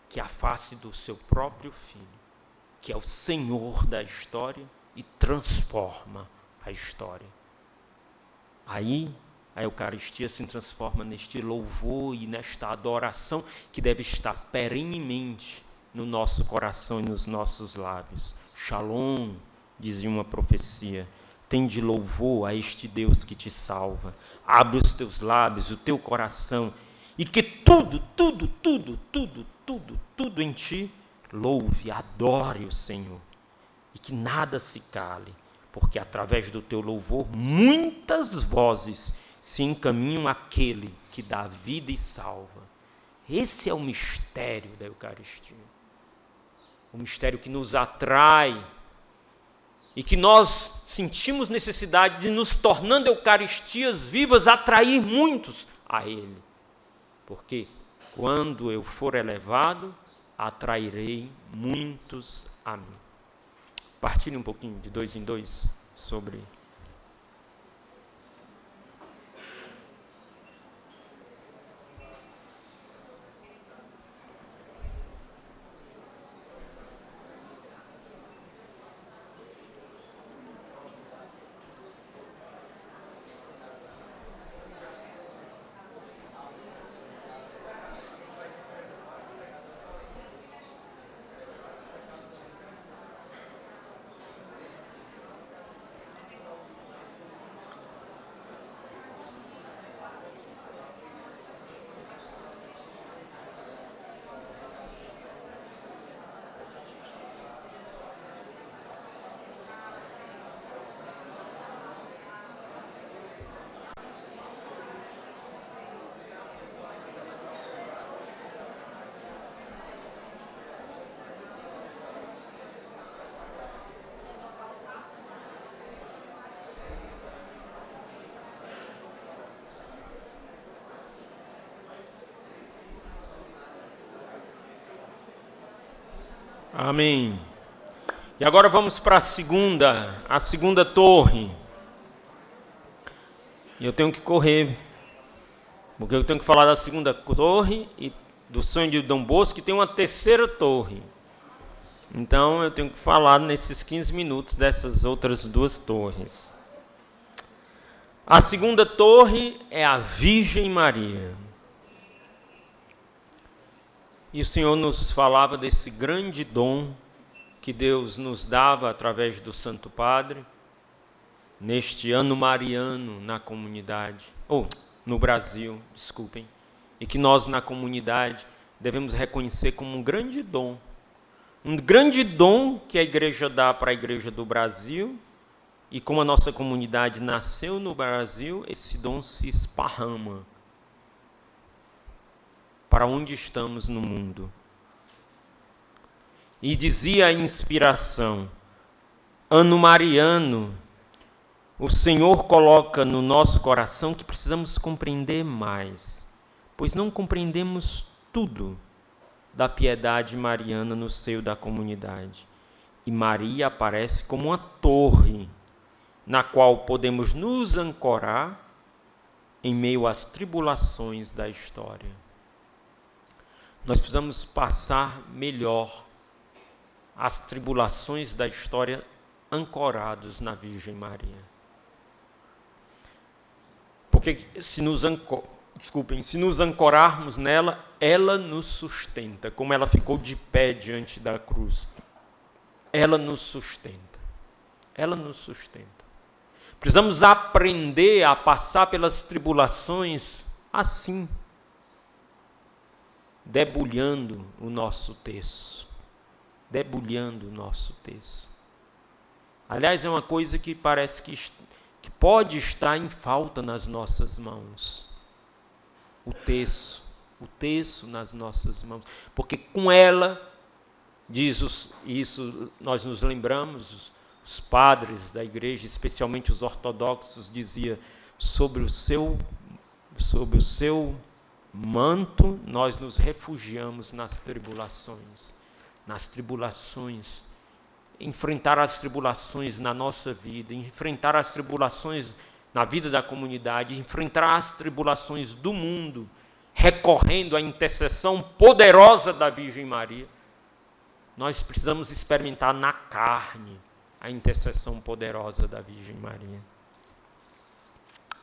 que é a face do seu próprio Filho, que é o Senhor da história e transforma a história. Aí a Eucaristia se transforma neste louvor e nesta adoração que deve estar perenemente no nosso coração e nos nossos lábios. Shalom, dizia uma profecia, tende louvor a este Deus que te salva. Abre os teus lábios, o teu coração, e que tudo em ti louve, adore o Senhor. E que nada se cale, porque através do teu louvor muitas vozes se encaminham àquele que dá vida e salva. Esse é o mistério da Eucaristia. O mistério que nos atrai e que nós sentimos necessidade de, nos tornando Eucaristias vivas, atrair muitos a Ele. Porque quando eu for elevado, atrairei muitos a mim. Partilhe um pouquinho de 2 em 2 sobre Amém. E agora vamos para a segunda torre. E eu tenho que correr, porque eu tenho que falar da segunda torre e do sonho de Dom Bosco, que tem uma terceira torre. Então eu tenho que falar nesses 15 minutos dessas outras 2 torres. A segunda torre é a Virgem Maria. E o Senhor nos falava desse grande dom que Deus nos dava através do Santo Padre, neste ano mariano na comunidade, no Brasil, desculpem, e que nós na comunidade devemos reconhecer como um grande dom que a Igreja dá para a Igreja do Brasil, e como a nossa comunidade nasceu no Brasil, esse dom se esparrama para onde estamos no mundo. E dizia a inspiração, ano mariano, o Senhor coloca no nosso coração que precisamos compreender mais, pois não compreendemos tudo da piedade mariana no seio da comunidade. E Maria aparece como uma torre na qual podemos nos ancorar em meio às tribulações da história. Nós precisamos passar melhor as tribulações da história ancorados na Virgem Maria. Porque se nos ancorarmos nela, ela nos sustenta, como ela ficou de pé diante da cruz. Ela nos sustenta. Ela nos sustenta. Precisamos aprender a passar pelas tribulações assim, debulhando o nosso terço. Debulhando o nosso terço. Aliás, é uma coisa que parece que pode estar em falta nas nossas mãos. O terço nas nossas mãos. Porque com ela, isso nós nos lembramos, os padres da igreja, especialmente os ortodoxos, diziam, sobre o seu manto nós nos refugiamos nas tribulações. Enfrentar as tribulações na nossa vida, enfrentar as tribulações na vida da comunidade, enfrentar as tribulações do mundo, recorrendo à intercessão poderosa da Virgem Maria. Nós precisamos experimentar na carne a intercessão poderosa da Virgem Maria.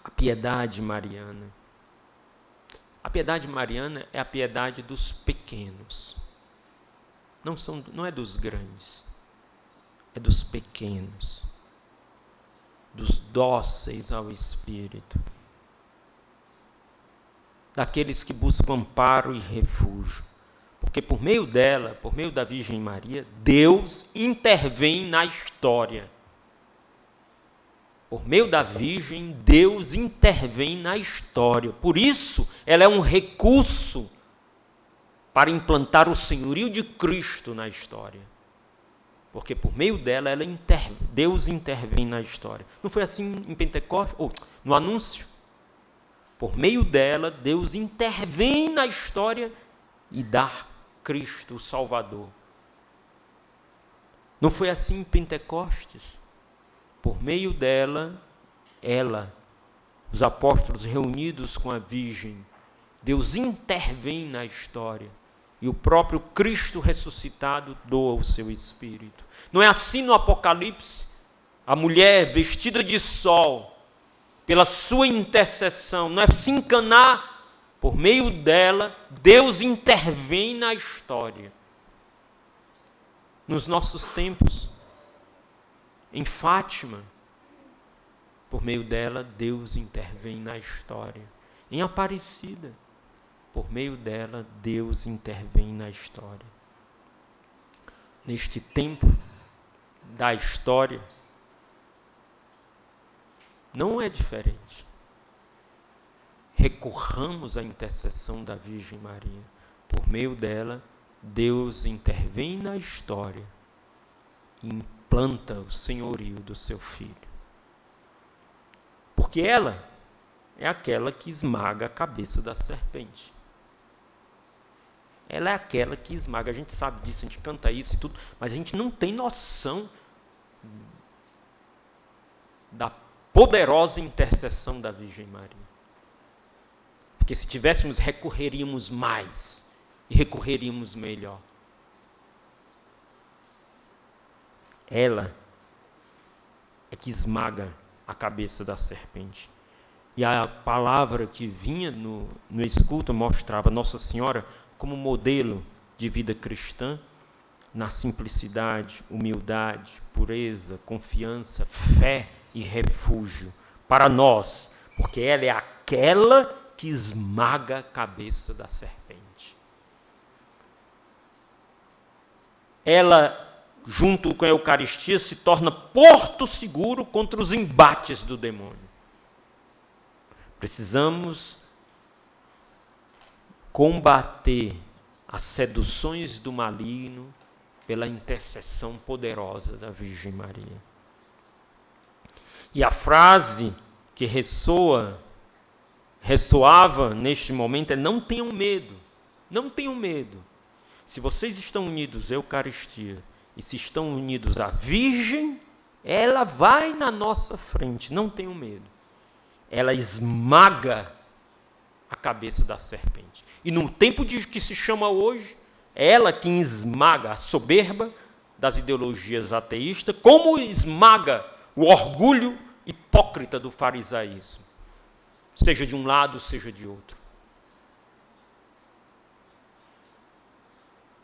A piedade mariana. A piedade mariana é a piedade dos pequenos. Não é dos grandes, é dos pequenos, dos dóceis ao Espírito, daqueles que buscam amparo e refúgio. Porque por meio dela, por meio da Virgem Maria, Deus intervém na história. Por meio da Virgem, Deus intervém na história. Por isso, ela é um recurso para implantar o senhorio de Cristo na história. Porque por meio dela, Deus intervém na história. Não foi assim em Pentecostes? Ou no anúncio? Por meio dela, Deus intervém na história e dá Cristo o Salvador. Não foi assim em Pentecostes? Por meio dela, os apóstolos reunidos com a Virgem, Deus intervém na história. E o próprio Cristo ressuscitado doa o seu Espírito. Não é assim no Apocalipse? A mulher vestida de sol, pela sua intercessão, não é se encanar, por meio dela, Deus intervém na história. Nos nossos tempos, em Fátima, por meio dela, Deus intervém na história. Em Aparecida, por meio dela, Deus intervém na história. Neste tempo da história, não é diferente. Recorramos à intercessão da Virgem Maria. Por meio dela, Deus intervém na história e implanta o senhorio do seu Filho. Porque ela é aquela que esmaga a cabeça da serpente. Ela é aquela que esmaga. A gente sabe disso, a gente canta isso e tudo, mas a gente não tem noção da poderosa intercessão da Virgem Maria. Porque se tivéssemos, recorreríamos mais e recorreríamos melhor. Ela é que esmaga a cabeça da serpente. E a palavra que vinha no escudo mostrava Nossa Senhora como modelo de vida cristã, na simplicidade, humildade, pureza, confiança, fé e refúgio para nós, porque ela é aquela que esmaga a cabeça da serpente. Ela, junto com a Eucaristia, se torna porto seguro contra os embates do demônio. Precisamos combater as seduções do maligno pela intercessão poderosa da Virgem Maria. E a frase que ressoava neste momento é: não tenham medo, não tenham medo. Se vocês estão unidos à Eucaristia e se estão unidos à Virgem, ela vai na nossa frente, não tenham medo. Ela esmaga a cabeça da serpente. E no tempo que se chama hoje, é ela quem esmaga a soberba das ideologias ateístas, como esmaga o orgulho hipócrita do farisaísmo, seja de um lado, seja de outro.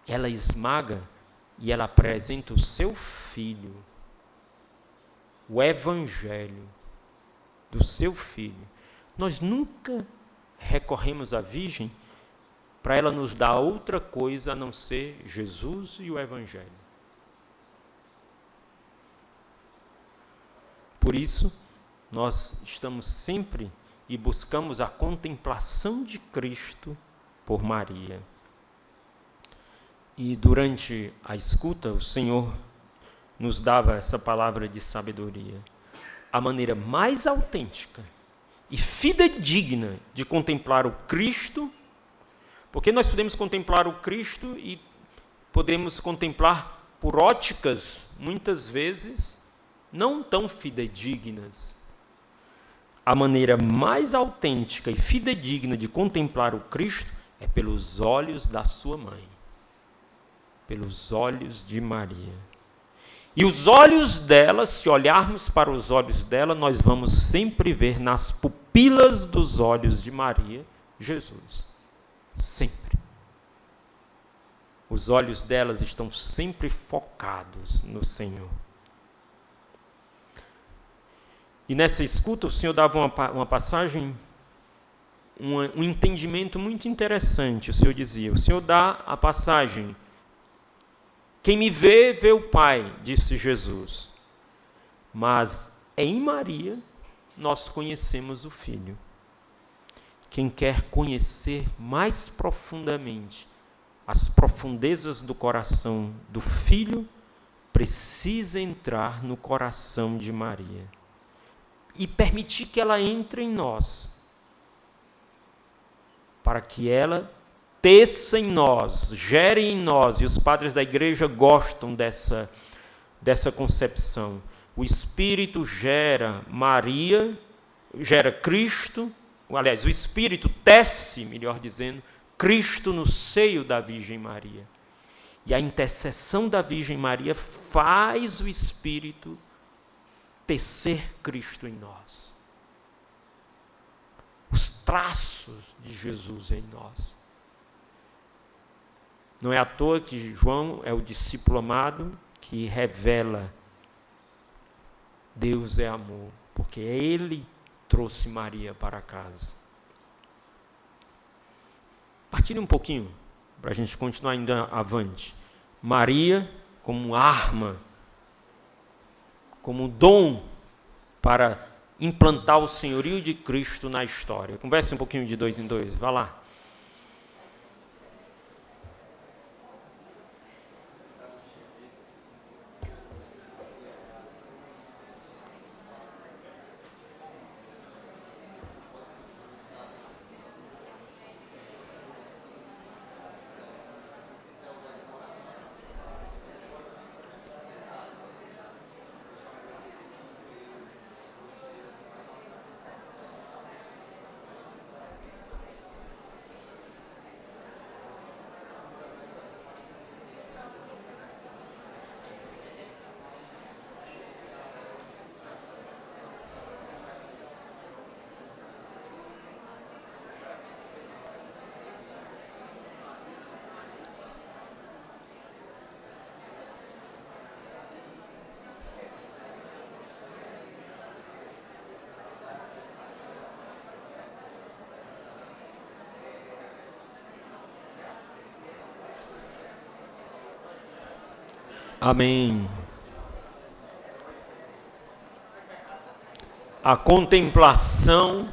Ela esmaga e ela apresenta o seu filho, o evangelho do seu filho. Nós nunca recorremos à Virgem para ela nos dar outra coisa a não ser Jesus e o evangelho. Por isso, nós estamos sempre e buscamos a contemplação de Cristo por Maria. E durante a escuta, o Senhor nos dava essa palavra de sabedoria. A maneira mais autêntica e fidedigna de contemplar o Cristo, porque nós podemos contemplar o Cristo e podemos contemplar por óticas, muitas vezes, não tão fidedignas. A maneira mais autêntica e fidedigna de contemplar o Cristo é pelos olhos da sua mãe, pelos olhos de Maria. E os olhos dela, se olharmos para os olhos dela, nós vamos sempre ver nas pupilas dos olhos de Maria, Jesus. Sempre. Os olhos delas estão sempre focados no Senhor. E nessa escuta, o Senhor dava uma passagem, um entendimento muito interessante. O Senhor dizia, o Senhor dá a passagem: quem me vê, vê o Pai, disse Jesus. Mas em Maria, nós conhecemos o Filho. Quem quer conhecer mais profundamente as profundezas do coração do Filho, precisa entrar no coração de Maria e permitir que ela entre em nós, para que ela teça em nós, gere em nós, e os padres da igreja gostam dessa concepção. O Espírito gera Maria, gera Cristo, aliás, o Espírito tece, melhor dizendo, Cristo no seio da Virgem Maria. E a intercessão da Virgem Maria faz o Espírito tecer Cristo em nós. Os traços de Jesus em nós. Não é à toa que João é o discípulo amado que revela Deus é amor, porque ele trouxe Maria para casa. Partilhe um pouquinho, para a gente continuar indo avante. Maria como arma, como dom para implantar o senhorio de Cristo na história. Converse um pouquinho de 2 em 2, vá lá. Amém. A contemplação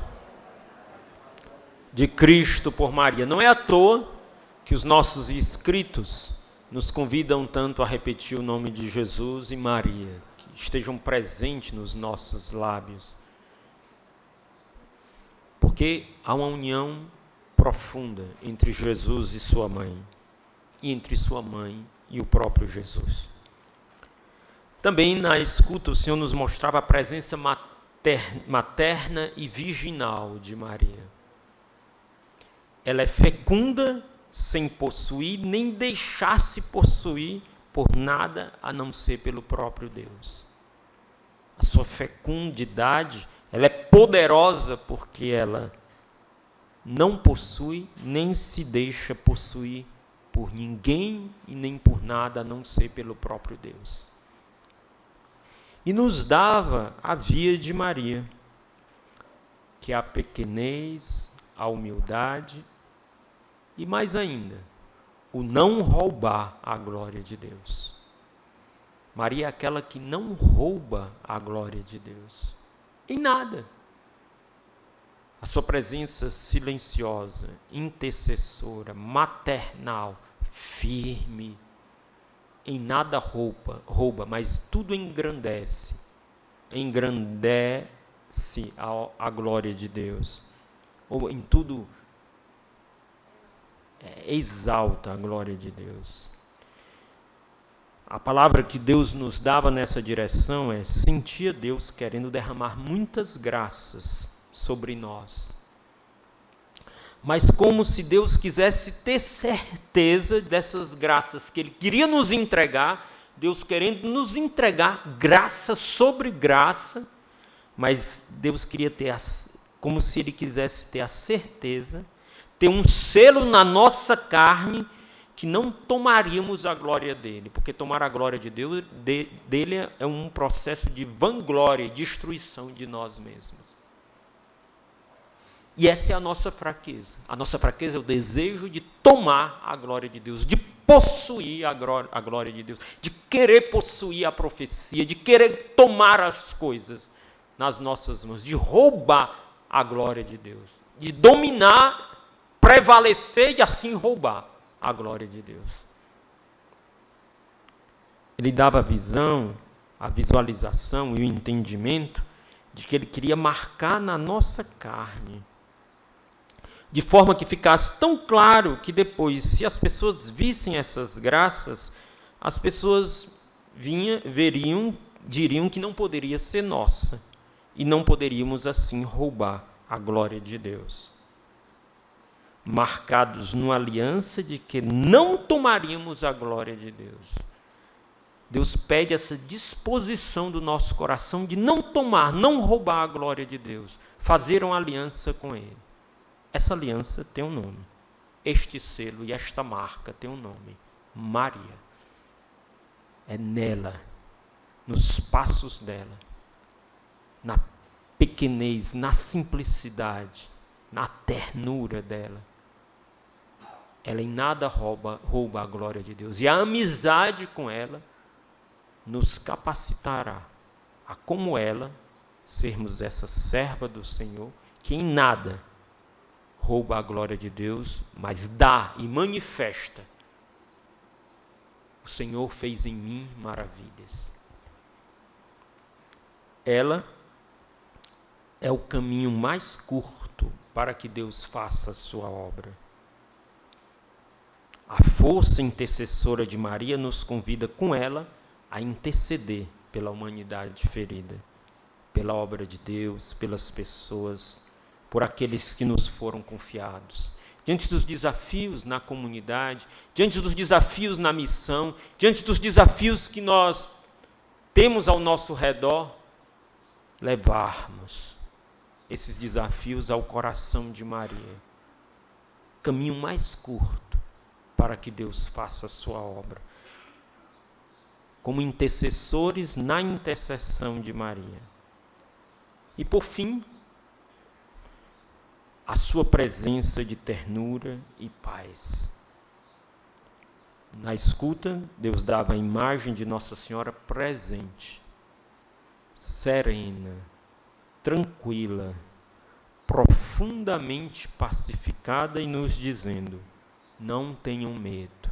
de Cristo por Maria. Não é à toa que os nossos escritos nos convidam tanto a repetir o nome de Jesus e Maria, que estejam presentes nos nossos lábios. Porque há uma união profunda entre Jesus e sua mãe. e entre sua mãe e o próprio Jesus. Também na escuta o Senhor nos mostrava a presença materna e virginal de Maria. Ela é fecunda sem possuir, nem deixar-se possuir por nada a não ser pelo próprio Deus. A sua fecundidade, ela é poderosa porque ela não possui, nem se deixa possuir por ninguém e nem por nada a não ser pelo próprio Deus. E nos dava a via de Maria, que é a pequenez, a humildade e mais ainda, o não roubar a glória de Deus. Maria é aquela que não rouba a glória de Deus, em nada. A sua presença silenciosa, intercessora, maternal, firme, em nada rouba, mas tudo engrandece a glória de Deus, ou em tudo exalta a glória de Deus. A palavra que Deus nos dava nessa direção é: sentia Deus querendo derramar muitas graças sobre nós, mas como se Deus quisesse ter certeza dessas graças que Ele queria nos entregar, Deus querendo nos entregar graça sobre graça, mas Deus queria ter, como se Ele quisesse ter a certeza, ter um selo na nossa carne, que não tomaríamos a glória dEle, porque tomar a glória de Deus, dEle é um processo de vanglória e destruição de nós mesmos. E essa é a nossa fraqueza. A nossa fraqueza é o desejo de tomar a glória de Deus, de possuir a glória de Deus, de querer possuir a profecia, de querer tomar as coisas nas nossas mãos, de roubar a glória de Deus, de dominar, prevalecer e assim roubar a glória de Deus. Ele dava a visão, a visualização e o entendimento de que Ele queria marcar na nossa carne, de forma que ficasse tão claro que depois, se as pessoas vissem essas graças, as pessoas diriam que não poderia ser nossa, e não poderíamos assim roubar a glória de Deus. Marcados numa aliança de que não tomaríamos a glória de Deus. Deus pede essa disposição do nosso coração de não tomar, não roubar a glória de Deus, fazer uma aliança com Ele. Essa aliança tem um nome. Este selo e esta marca tem um nome: Maria. É nela, nos passos dela, na pequenez, na simplicidade, na ternura dela. Ela em nada rouba a glória de Deus. E a amizade com ela nos capacitará a, como ela, sermos essa serva do Senhor, que em nada rouba a glória de Deus, mas dá e manifesta: o Senhor fez em mim maravilhas. Ela é o caminho mais curto para que Deus faça a sua obra. A força intercessora de Maria nos convida com ela a interceder pela humanidade ferida, pela obra de Deus, pelas pessoas, por aqueles que nos foram confiados. Diante dos desafios na comunidade, diante dos desafios na missão, diante dos desafios que nós temos ao nosso redor, levarmos esses desafios ao coração de Maria. Caminho mais curto para que Deus faça a sua obra. Como intercessores na intercessão de Maria. E por fim, a sua presença de ternura e paz. Na escuta, Deus dava a imagem de Nossa Senhora presente, serena, tranquila, profundamente pacificada e nos dizendo: não tenham medo.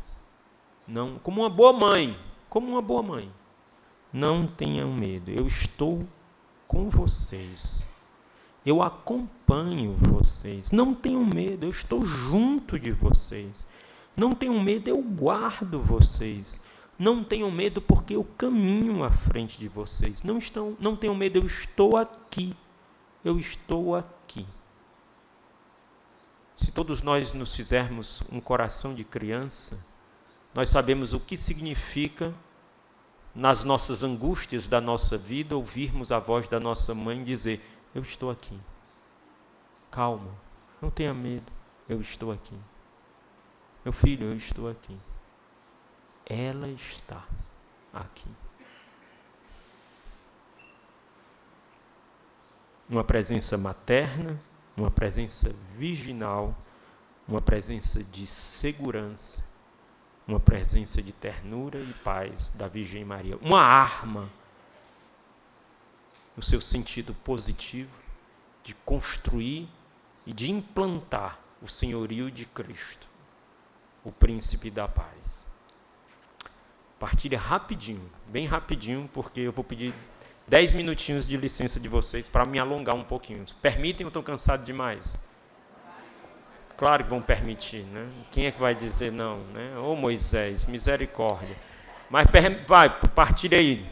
Não, como uma boa mãe, não tenham medo, eu estou com vocês. Eu acompanho vocês. Não tenham medo, eu estou junto de vocês. Não tenham medo, eu guardo vocês. Não tenham medo, porque eu caminho à frente de vocês. Não tenham medo, eu estou aqui. Eu estou aqui. Se todos nós nos fizermos um coração de criança, nós sabemos o que significa, nas nossas angústias da nossa vida, ouvirmos a voz da nossa mãe dizer: eu estou aqui. Calma, não tenha medo, eu estou aqui. Meu filho, eu estou aqui. Ela está aqui. Uma presença materna, uma presença virginal, uma presença de segurança, uma presença de ternura e paz da Virgem Maria. Uma arma, no seu sentido positivo, de construir e de implantar o senhorio de Cristo, o príncipe da paz. Partilha rapidinho, bem rapidinho, porque eu vou pedir 10 minutinhos de licença de vocês para me alongar um pouquinho. Permitem ou estou cansado demais? Claro que vão permitir, né? Quem é que vai dizer não, né? Ô Moisés, misericórdia. Mas vai, partilha aí,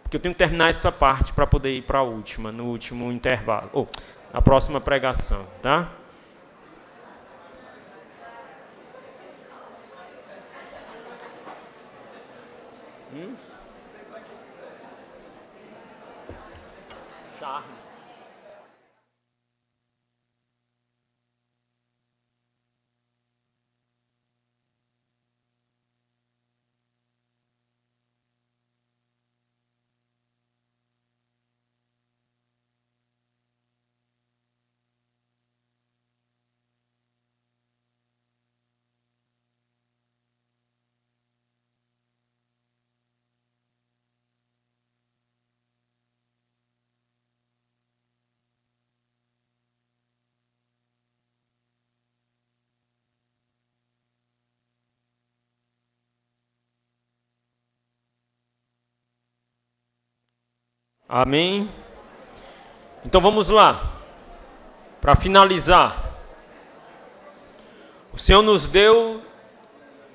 porque eu tenho que terminar essa parte para poder ir para a última, no último intervalo, ou a próxima pregação, tá? Charme. Amém? Então vamos lá. Para finalizar, o Senhor nos deu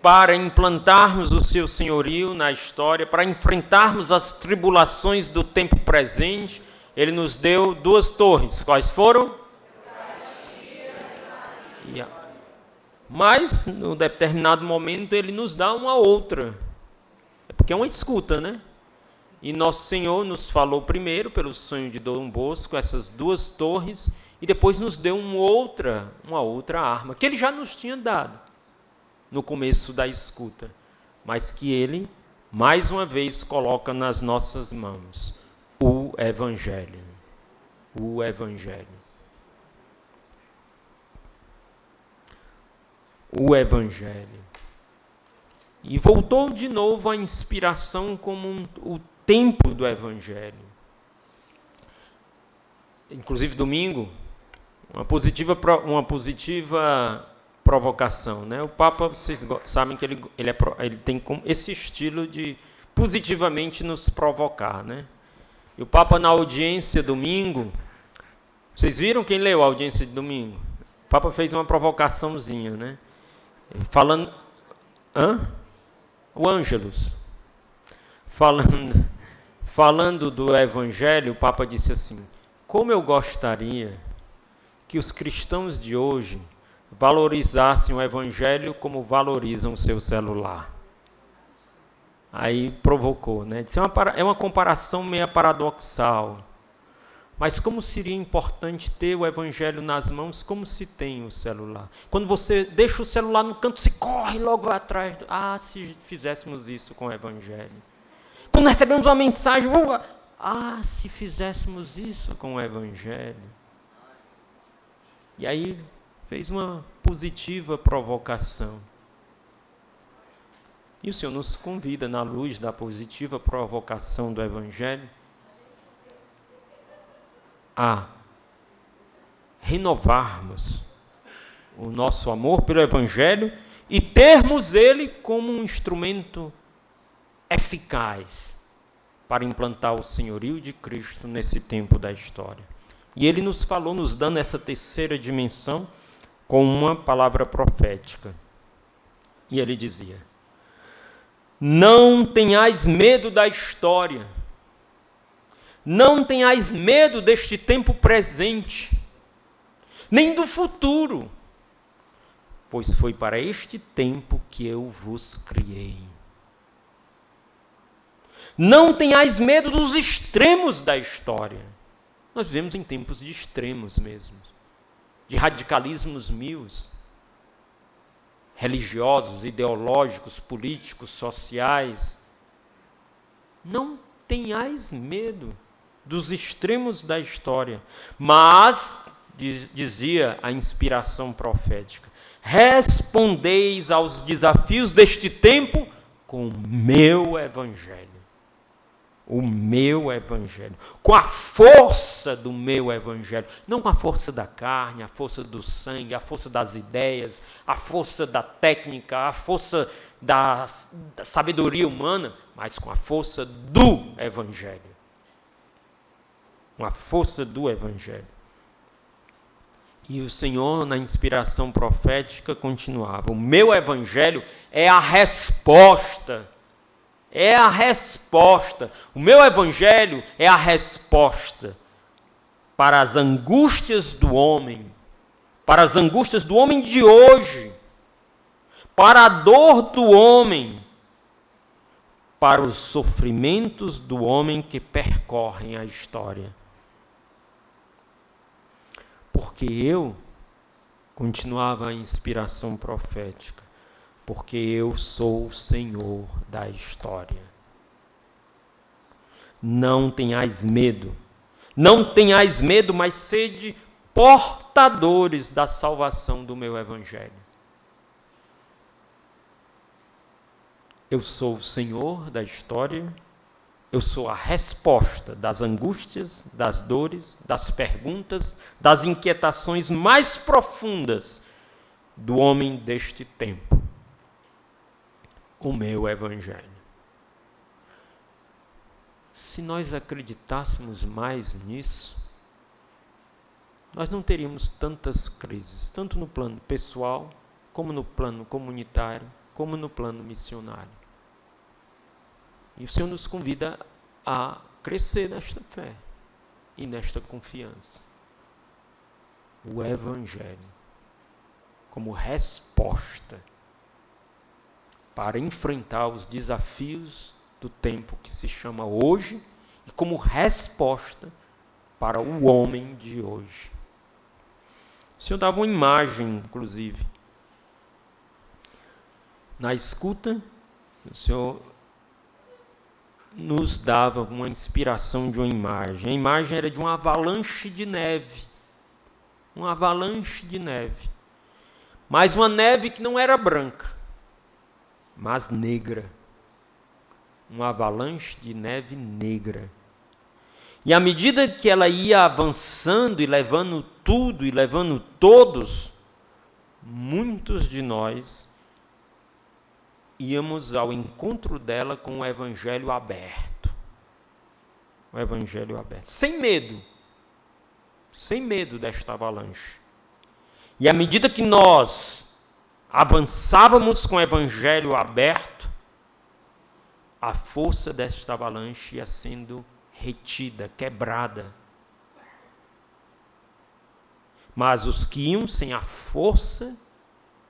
para implantarmos o seu senhorio na história, para enfrentarmos as tribulações do tempo presente. Ele nos deu 2 torres. Quais foram? Mas, num determinado momento, ele nos dá uma outra. É porque é uma escuta, né? E nosso Senhor nos falou primeiro, pelo sonho de Dom Bosco, essas 2 torres, e depois nos deu uma outra arma, que ele já nos tinha dado no começo da escuta, mas que ele, mais uma vez, coloca nas nossas mãos: o Evangelho. O Evangelho. O Evangelho. E voltou de novo a inspiração como o tempo do Evangelho. Inclusive, domingo, uma positiva provocação, né? O Papa, vocês sabem que ele tem esse estilo de positivamente nos provocar, né? E o Papa, na audiência domingo, vocês viram quem leu a audiência de domingo? O Papa fez uma provocaçãozinha, né? Falando... O Ângelus. Falando do Evangelho, o Papa disse assim: como eu gostaria que os cristãos de hoje valorizassem o Evangelho como valorizam o seu celular. Aí provocou, né? Disse, é uma comparação meio paradoxal. Mas como seria importante ter o Evangelho nas mãos, como se tem o celular? Quando você deixa o celular no canto, você corre logo atrás. Se fizéssemos isso com o Evangelho. Quando recebemos uma mensagem, se fizéssemos isso com o Evangelho. E aí fez uma positiva provocação. E o Senhor nos convida, na luz da positiva provocação do Evangelho, a renovarmos o nosso amor pelo Evangelho e termos ele como um instrumento eficaz para implantar o senhorio de Cristo nesse tempo da história. E ele nos falou, nos dando essa terceira dimensão com uma palavra profética. E ele dizia: não tenhais medo da história, não tenhais medo deste tempo presente, nem do futuro, pois foi para este tempo que eu vos criei. Não tenhais medo dos extremos da história. Nós vivemos em tempos de extremos mesmo, de radicalismos mil, religiosos, ideológicos, políticos, sociais. Não tenhais medo dos extremos da história, mas, dizia a inspiração profética, respondeis aos desafios deste tempo com o meu evangelho. O meu evangelho, com a força do meu evangelho, não com a força da carne, a força do sangue, a força das ideias, a força da técnica, a força da sabedoria humana, mas com a força do evangelho. Com a força do evangelho. E o Senhor, na inspiração profética, continuava: o meu evangelho é a resposta. É a resposta. O meu evangelho é a resposta para as angústias do homem, para as angústias do homem de hoje, para a dor do homem, para os sofrimentos do homem que percorrem a história. Porque eu, continuava a inspiração profética, porque eu sou o Senhor da história. Não tenhais medo, mas sede portadores da salvação do meu evangelho. Eu sou o Senhor da história, eu sou a resposta das angústias, das dores, das perguntas, das inquietações mais profundas do homem deste tempo. O meu evangelho. Se nós acreditássemos mais nisso, nós não teríamos tantas crises, tanto no plano pessoal, como no plano comunitário, como no plano missionário. E o Senhor nos convida a crescer nesta fé e nesta confiança. O evangelho como resposta para enfrentar os desafios do tempo que se chama hoje e como resposta para o homem de hoje. O Senhor dava uma imagem, inclusive. Na escuta, o Senhor nos dava uma inspiração de uma imagem. A imagem era de uma avalanche de neve. Uma avalanche de neve. Mas uma neve que não era branca, mas negra. Uma avalanche de neve negra. E à medida que ela ia avançando e levando tudo e levando todos, muitos de nós íamos ao encontro dela com o evangelho aberto. O evangelho aberto. Sem medo. Sem medo desta avalanche. E à medida que nós avançávamos com o evangelho aberto, a força desta avalanche ia sendo retida, quebrada. Mas os que iam sem a força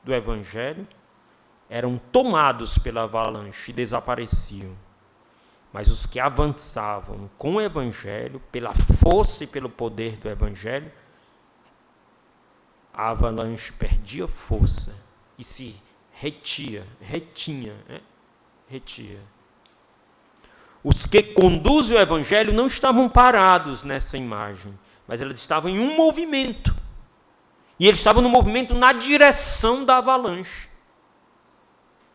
do evangelho eram tomados pela avalanche e desapareciam. Mas os que avançavam com o evangelho, pela força e pelo poder do evangelho, a avalanche perdia força e se retia. Os que conduzem o evangelho não estavam parados nessa imagem, mas eles estavam em um movimento. E eles estavam no movimento na direção da avalanche.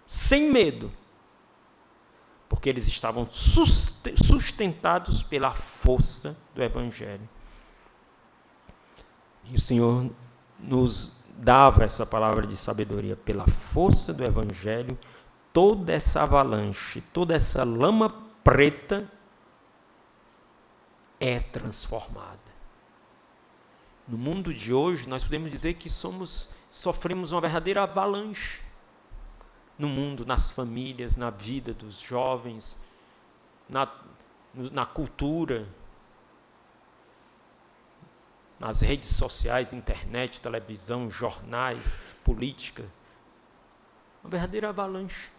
Sem medo. Porque eles estavam sustentados pela força do evangelho. E o Senhor nos dava essa palavra de sabedoria. Pela força do evangelho, toda essa avalanche, toda essa lama preta é transformada. No mundo de hoje, nós podemos dizer que sofremos uma verdadeira avalanche. no mundo, nas famílias, na vida dos jovens, na cultura, nas redes sociais, internet, televisão, jornais, política. Uma verdadeira avalanche.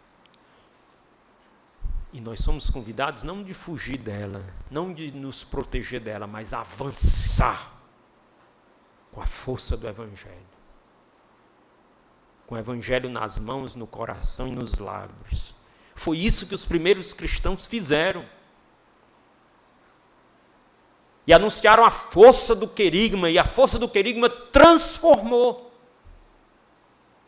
E nós somos convidados não de fugir dela, não de nos proteger dela, mas avançar com a força do Evangelho. Com o Evangelho nas mãos, no coração e nos lábios. Foi isso que os primeiros cristãos fizeram. E anunciaram a força do querigma, e a força do querigma transformou.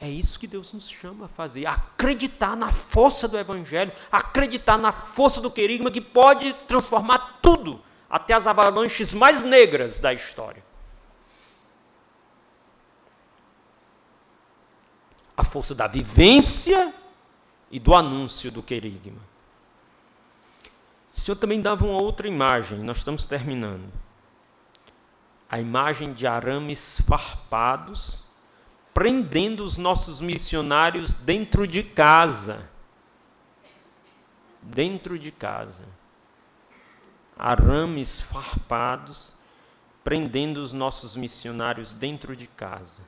É isso que Deus nos chama a fazer, acreditar na força do Evangelho, acreditar na força do querigma que pode transformar tudo, até as avalanches mais negras da história. A força da vivência e do anúncio do querigma. O Senhor também dava uma outra imagem, nós estamos terminando. A imagem de arames farpados, prendendo os nossos missionários dentro de casa. Dentro de casa. Arames farpados, prendendo os nossos missionários dentro de casa.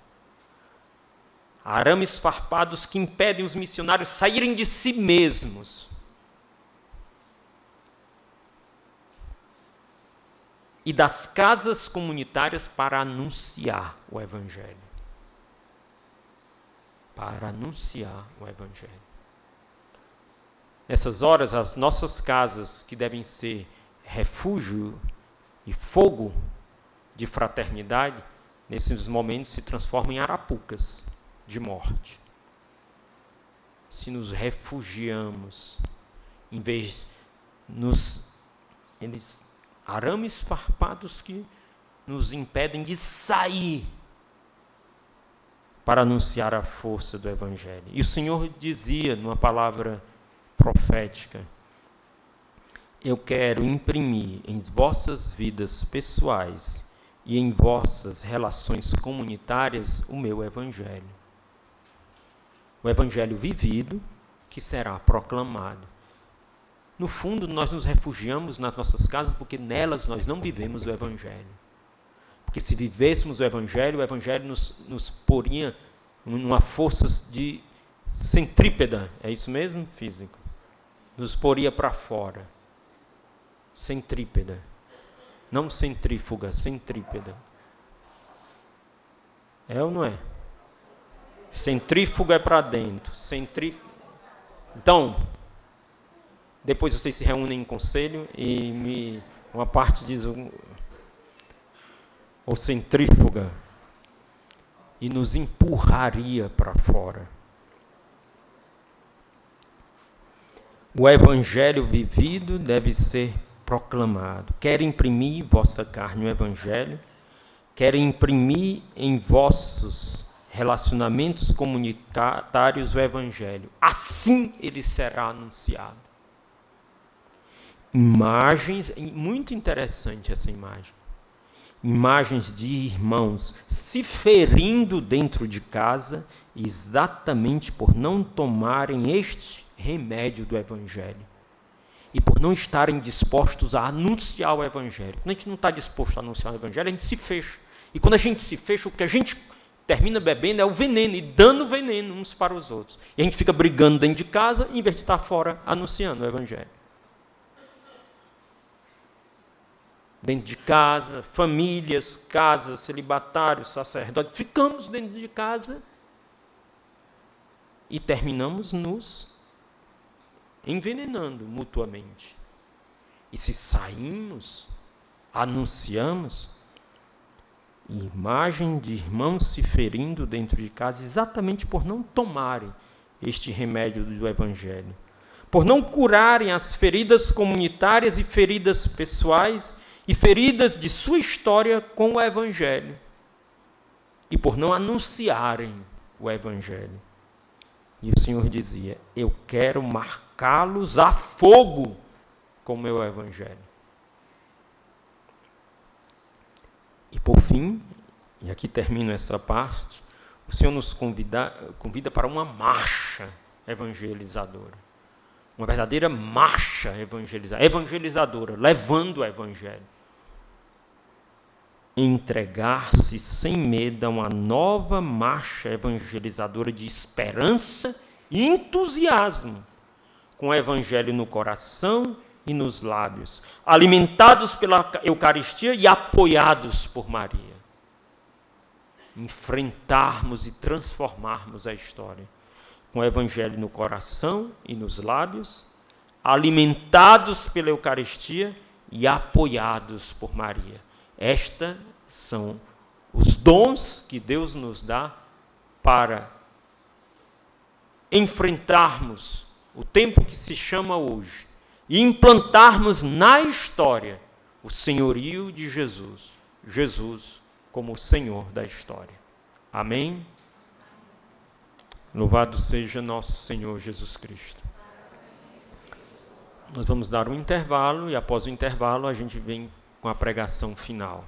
Arames farpados que impedem os missionários saírem de si mesmos. E das casas comunitárias para anunciar o Evangelho. Para anunciar o Evangelho. Nessas horas, as nossas casas, que devem ser refúgio e fogo de fraternidade, nesses momentos se transformam em arapucas de morte. Se nos refugiamos, em vez eles arames farpados que nos impedem de sair para anunciar a força do Evangelho. E o Senhor dizia numa palavra profética: eu quero imprimir em vossas vidas pessoais e em vossas relações comunitárias o meu Evangelho. O Evangelho vivido que será proclamado. No fundo, nós nos refugiamos nas nossas casas porque nelas nós não vivemos o Evangelho. Porque se vivêssemos o Evangelho nos poria numa força de centrípeta. É isso mesmo, físico? Nos poria para fora. Centrípeta. Não centrífuga, centrípeta. É ou não é? Centrífuga é para dentro. Então, depois vocês se reúnem em conselho e uma parte diz ou centrífuga e nos empurraria para fora. O Evangelho vivido deve ser proclamado. Quer imprimir em vossa carne o Evangelho, quer imprimir em vossos relacionamentos comunitários o Evangelho. Assim ele será anunciado. Imagens, muito interessante essa imagem. Imagens de irmãos se ferindo dentro de casa, exatamente por não tomarem este remédio do Evangelho. E por não estarem dispostos a anunciar o Evangelho. Quando a gente não está disposto a anunciar o Evangelho, a gente se fecha. E quando a gente se fecha, o que a gente termina bebendo é o veneno, e dando veneno uns para os outros. E a gente fica brigando dentro de casa, em vez de estar fora anunciando o Evangelho. Dentro de casa, famílias, casas, celibatários, sacerdotes, ficamos dentro de casa e terminamos nos envenenando mutuamente. E se saímos, anunciamos, imagem de irmãos se ferindo dentro de casa, exatamente por não tomarem este remédio do Evangelho, por não curarem as feridas comunitárias e feridas pessoais, e feridas de sua história com o Evangelho, e por não anunciarem o Evangelho. E o Senhor dizia: eu quero marcá-los a fogo com o meu Evangelho. E por fim, e aqui termino essa parte, o Senhor nos convida para uma marcha evangelizadora. Uma verdadeira marcha evangelizadora, levando o evangelho. Entregar-se sem medo a uma nova marcha evangelizadora de esperança e entusiasmo, com o evangelho no coração e nos lábios, alimentados pela Eucaristia e apoiados por Maria. Enfrentarmos e transformarmos a história, com o evangelho no coração e nos lábios, alimentados pela Eucaristia e apoiados por Maria. Estes são os dons que Deus nos dá para enfrentarmos o tempo que se chama hoje e implantarmos na história o senhorio de Jesus, Jesus como o Senhor da história. Amém? Louvado seja nosso Senhor Jesus Cristo. Nós vamos dar um intervalo e após o intervalo a gente vem com a pregação final.